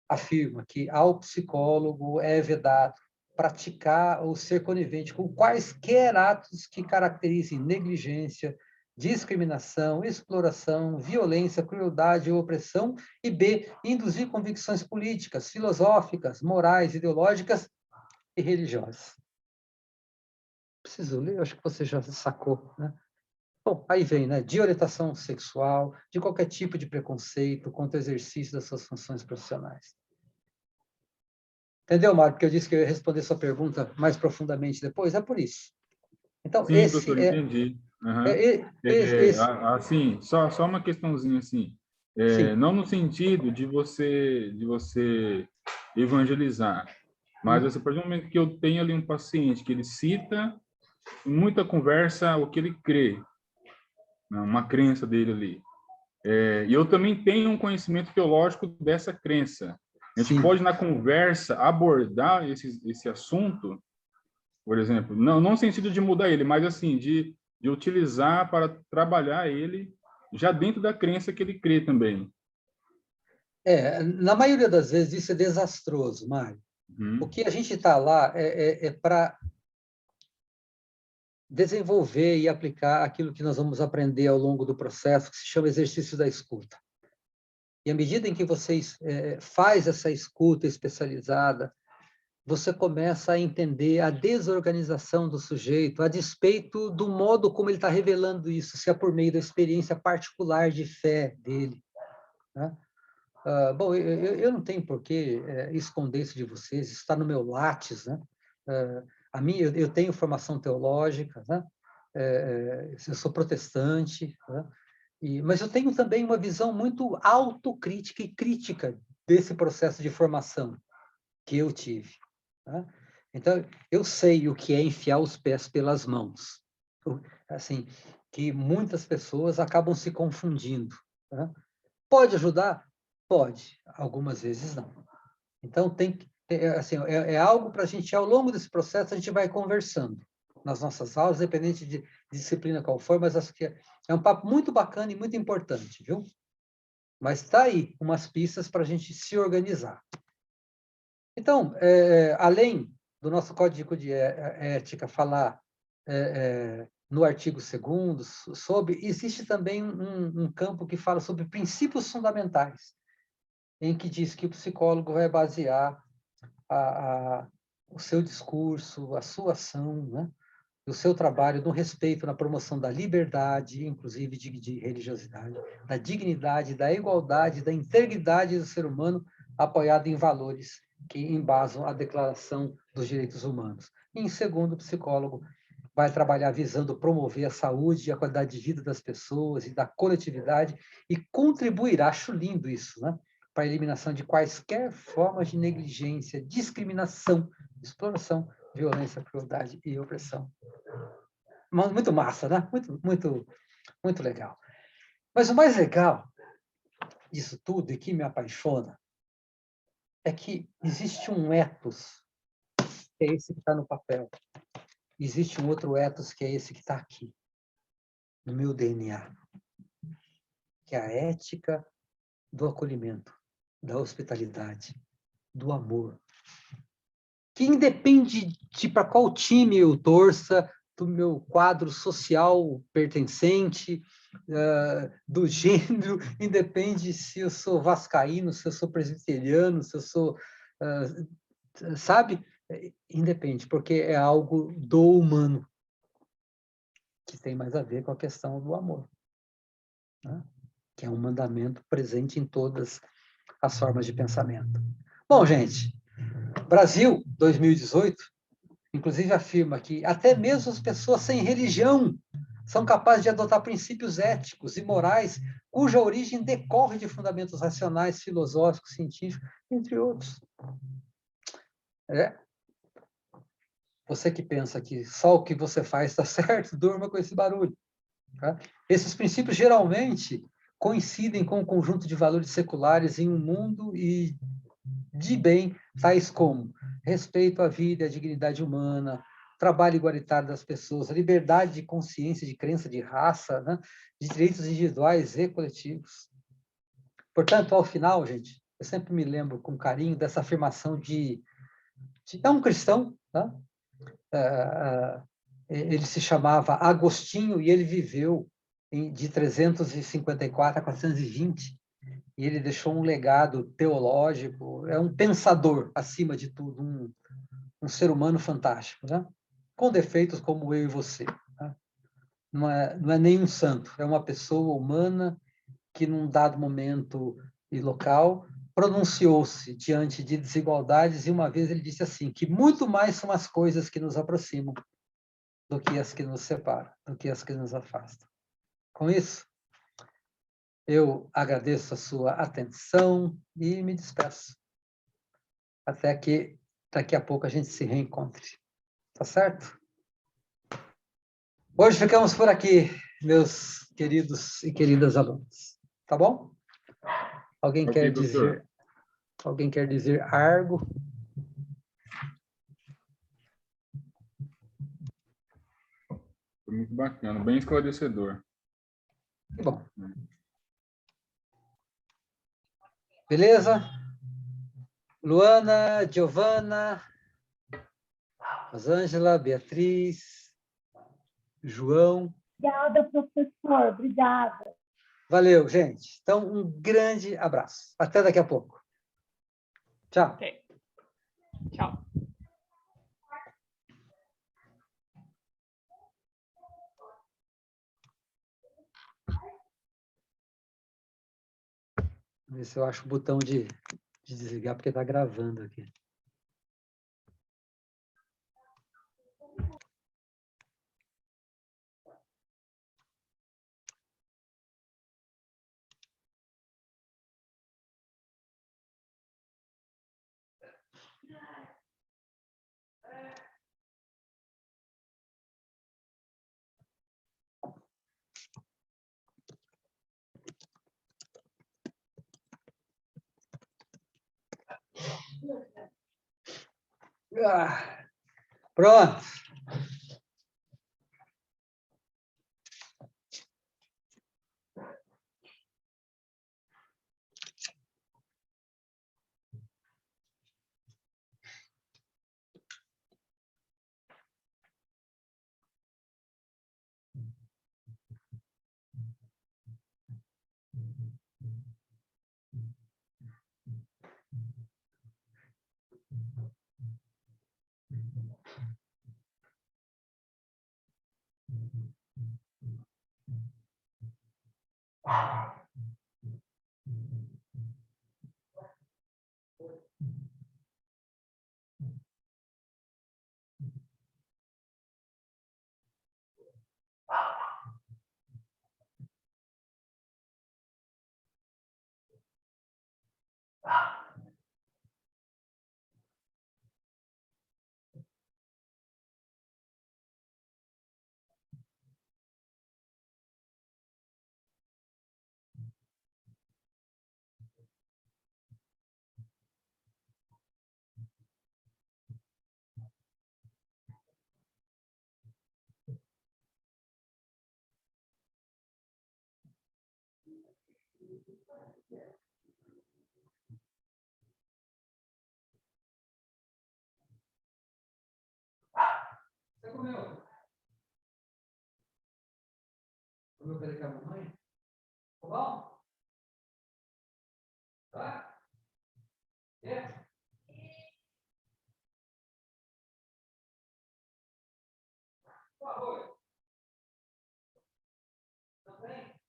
afirma que ao psicólogo é vedado praticar ou ser conivente com quaisquer atos que caracterizem negligência, discriminação, exploração, violência, crueldade ou opressão, e B, induzir convicções políticas, filosóficas, morais, ideológicas e religiosas. Preciso ler? Acho que você já sacou, né? Bom, aí vem, né? De orientação sexual, de qualquer tipo de preconceito contra o exercício das suas funções profissionais. Entendeu, Mário? Porque eu disse que eu ia responder sua pergunta mais profundamente depois, é por isso. Então,
Sim, professor, entendi. Assim, só uma questãozinha assim.
Sim.
Não no sentido de você evangelizar, mas a partir do momento que eu tenho ali um paciente que ele cita em muita conversa o que ele crê, né, uma crença dele ali. E eu também tenho um conhecimento teológico dessa crença. A gente pode, na conversa, abordar esse assunto, por exemplo, não no sentido de mudar ele, mas assim, de utilizar para trabalhar ele já dentro da crença que ele crê também.
Na maioria das vezes isso é desastroso, Mário. O que a gente está lá é para desenvolver e aplicar aquilo que nós vamos aprender ao longo do processo, que se chama exercício da escuta. E à medida em que você faz essa escuta especializada, você começa a entender a desorganização do sujeito, a despeito do modo como ele está revelando isso, se é por meio da experiência particular de fé dele, né? Bom, eu não tenho por que esconder isso de vocês, isso está no meu látis, né? Eu tenho formação teológica, né? Eu sou protestante, né? Mas eu tenho também uma visão muito autocrítica e crítica desse processo de formação que eu tive. Tá? Então, eu sei o que é enfiar os pés pelas mãos. Assim, que muitas pessoas acabam se confundindo. Tá? Pode ajudar? Pode. Algumas vezes não. Então, é algo para a gente, ao longo desse processo, a gente vai conversando nas nossas aulas, independente de disciplina qual for, mas acho que é um papo muito bacana e muito importante, viu? Mas está aí umas pistas para a gente se organizar. Então, além do nosso Código de Ética falar no artigo 2º sobre, existe também um campo que fala sobre princípios fundamentais, em que diz que o psicólogo vai basear o seu discurso, a sua ação, né? O seu trabalho no respeito, na promoção da liberdade, inclusive de religiosidade, da dignidade, da igualdade, da integridade do ser humano, apoiado em valores que embasam a Declaração dos Direitos Humanos. E, em segundo, o psicólogo vai trabalhar visando promover a saúde e a qualidade de vida das pessoas e da coletividade e contribuirá, acho lindo isso, né, para a eliminação de quaisquer formas de negligência, discriminação, exploração, violência, crueldade e opressão. Muito massa, né? Muito legal. Mas o mais legal disso tudo, e que me apaixona, é que existe um ethos, que é esse que está no papel. Existe um outro ethos, que é esse que está aqui, no meu DNA, que é a ética do acolhimento, da hospitalidade, do amor, que independe de para qual time eu torça, do meu quadro social pertencente, do gênero, independe se eu sou vascaíno, se eu sou presbiteriano, se eu sou... sabe? Independe, porque é algo do humano, que tem mais a ver com a questão do amor, né? Que é um mandamento presente em todas as formas de pensamento. Bom, gente, Brasil 2018, inclusive afirma que até mesmo as pessoas sem religião são capazes de adotar princípios éticos e morais cuja origem decorre de fundamentos racionais, filosóficos, científicos, entre outros. Você que pensa que só o que você faz está certo, durma com esse barulho. Tá? Esses princípios geralmente coincidem com o conjunto de valores seculares em um mundo e de bem, tais como respeito à vida e à dignidade humana, trabalho igualitário das pessoas, liberdade de consciência, de crença, de raça, né? De direitos individuais e coletivos. Portanto, ao final, gente, eu sempre me lembro com carinho dessa afirmação de um cristão, tá? Ele se chamava Agostinho e ele viveu de 354 a 420, e ele deixou um legado teológico, é um pensador, acima de tudo, um ser humano fantástico, né? Com defeitos como eu e você. Né? Não é nenhum santo, é uma pessoa humana que, num dado momento e local, pronunciou-se diante de desigualdades, e uma vez ele disse assim, que muito mais são as coisas que nos aproximam do que as que nos separam, do que as que nos afastam. Com isso, eu agradeço a sua atenção e me despeço. Até que daqui a pouco a gente se reencontre. Tá certo? Hoje ficamos por aqui, meus queridos e queridas alunos. Tá bom? Alguém quer dizer algo?
Foi muito bacana, bem esclarecedor.
Que bom. Beleza? Luana, Giovana, Rosângela, Beatriz, João.
Obrigada, professor. Obrigada.
Valeu, gente. Então, um grande abraço. Até daqui a pouco. Tchau.
Ok. Tchau.
Vamos ver se eu acho o botão de desligar, porque está gravando aqui. Pronto. Você comeu? Comeu pela com a mamãe? Tá bom? Tá? É? O arroz? Também?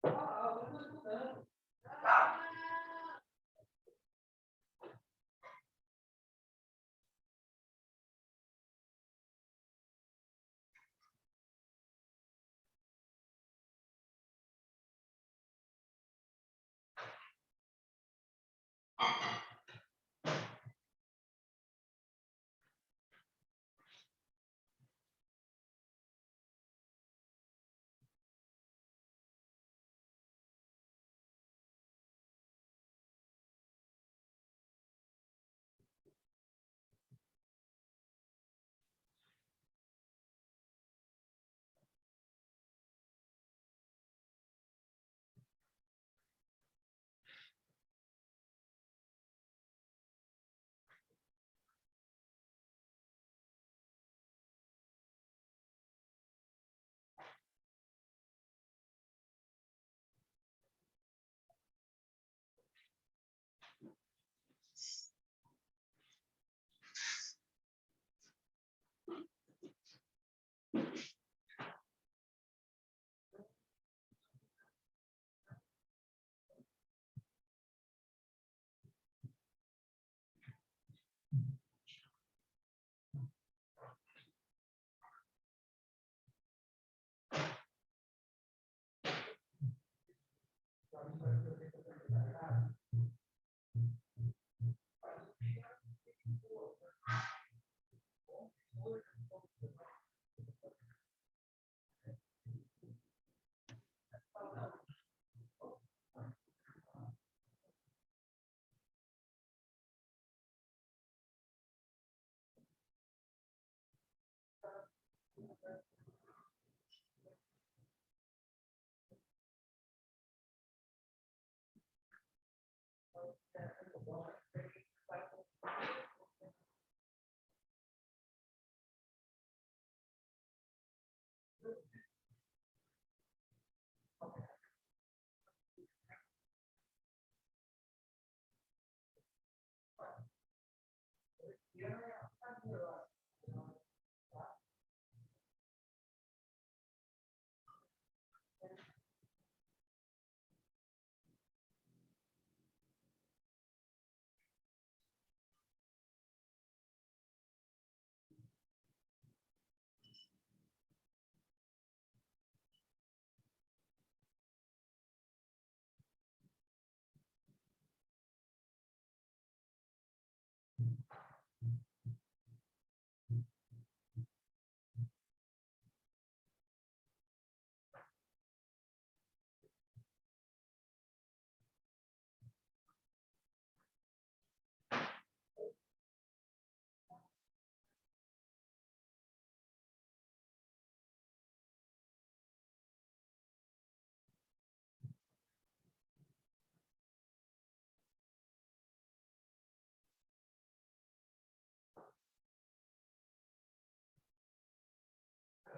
Ah, eu estou escutando.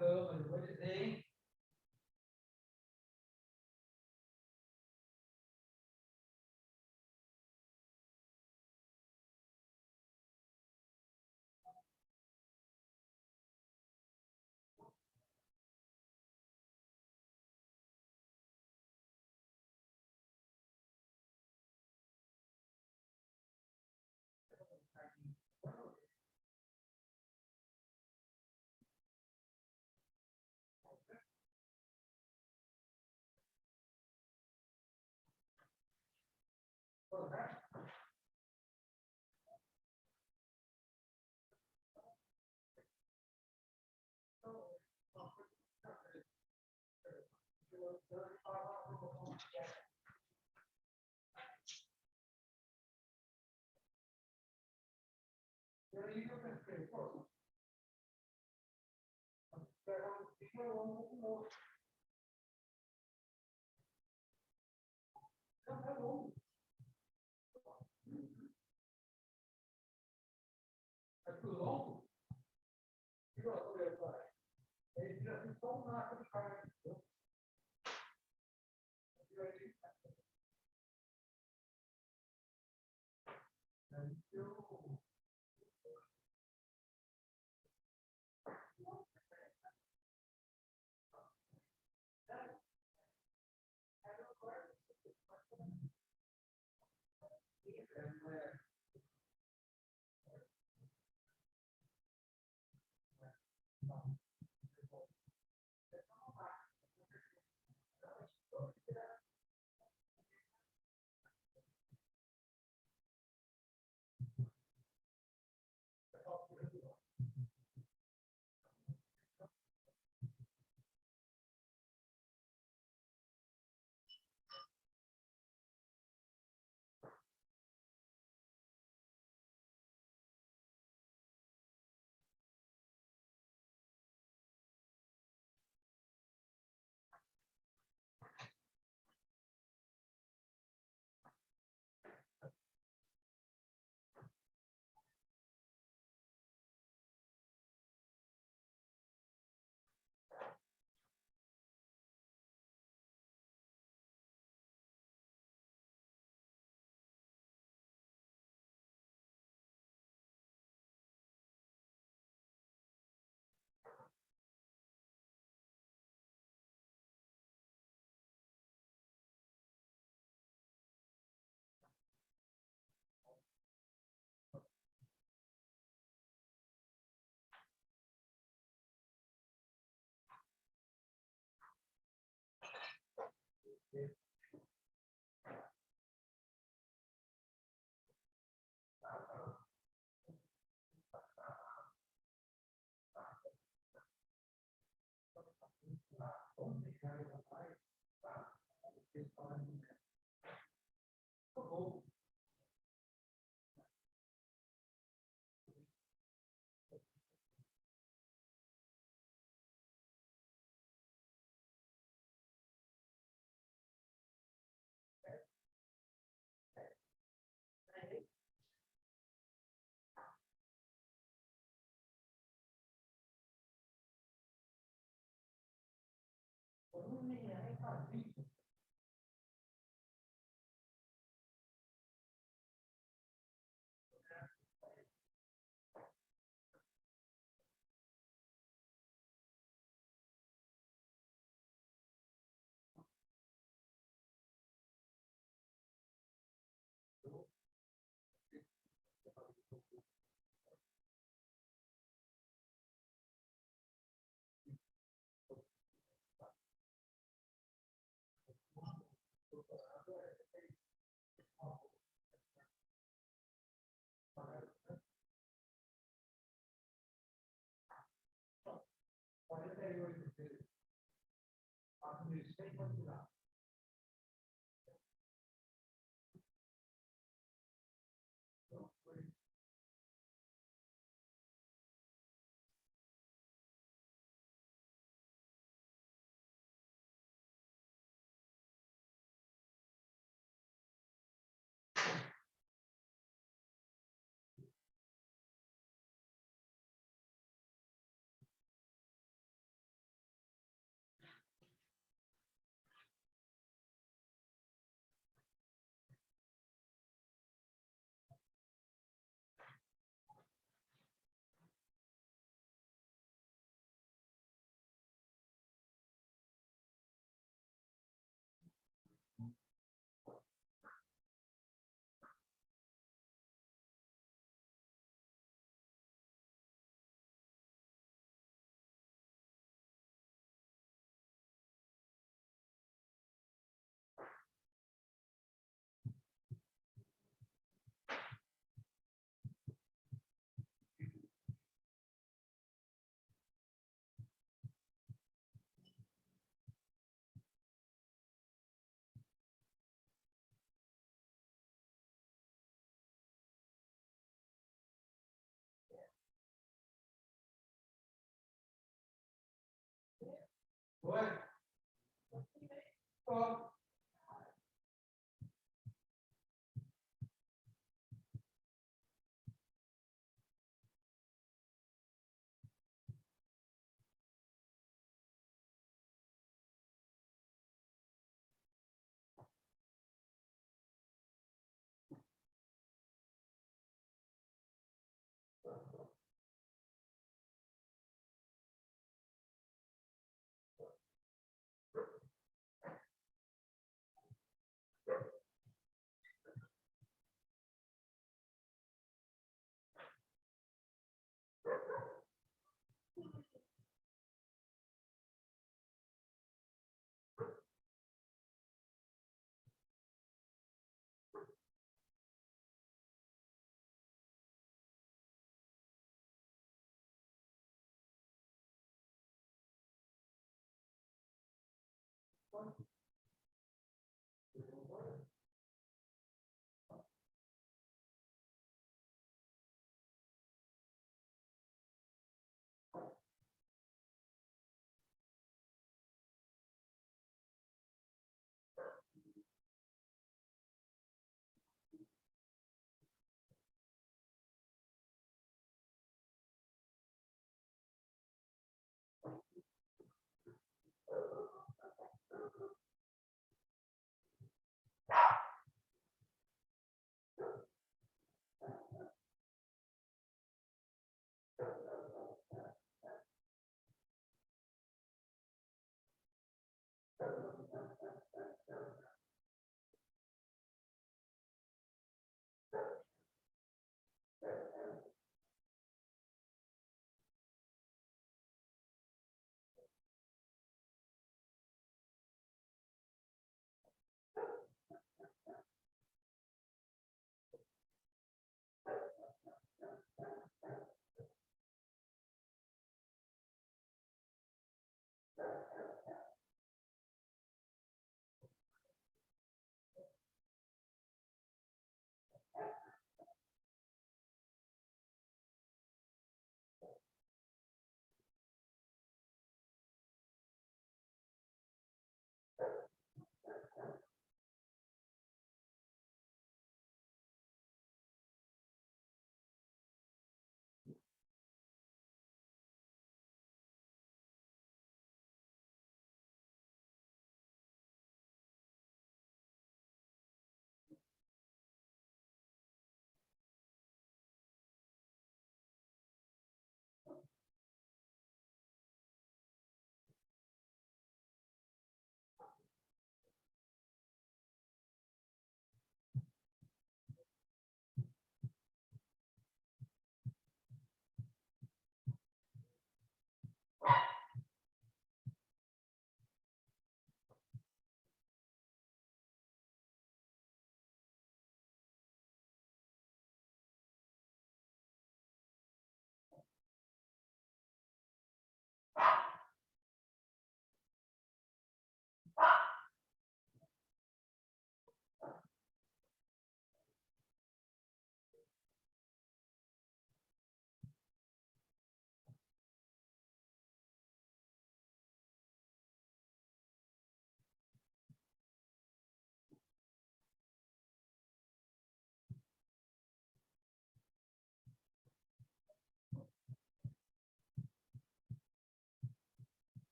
Mas eu vou dizer, hein? E aí eu pensei, pô, pega um pouquinho, um pouco.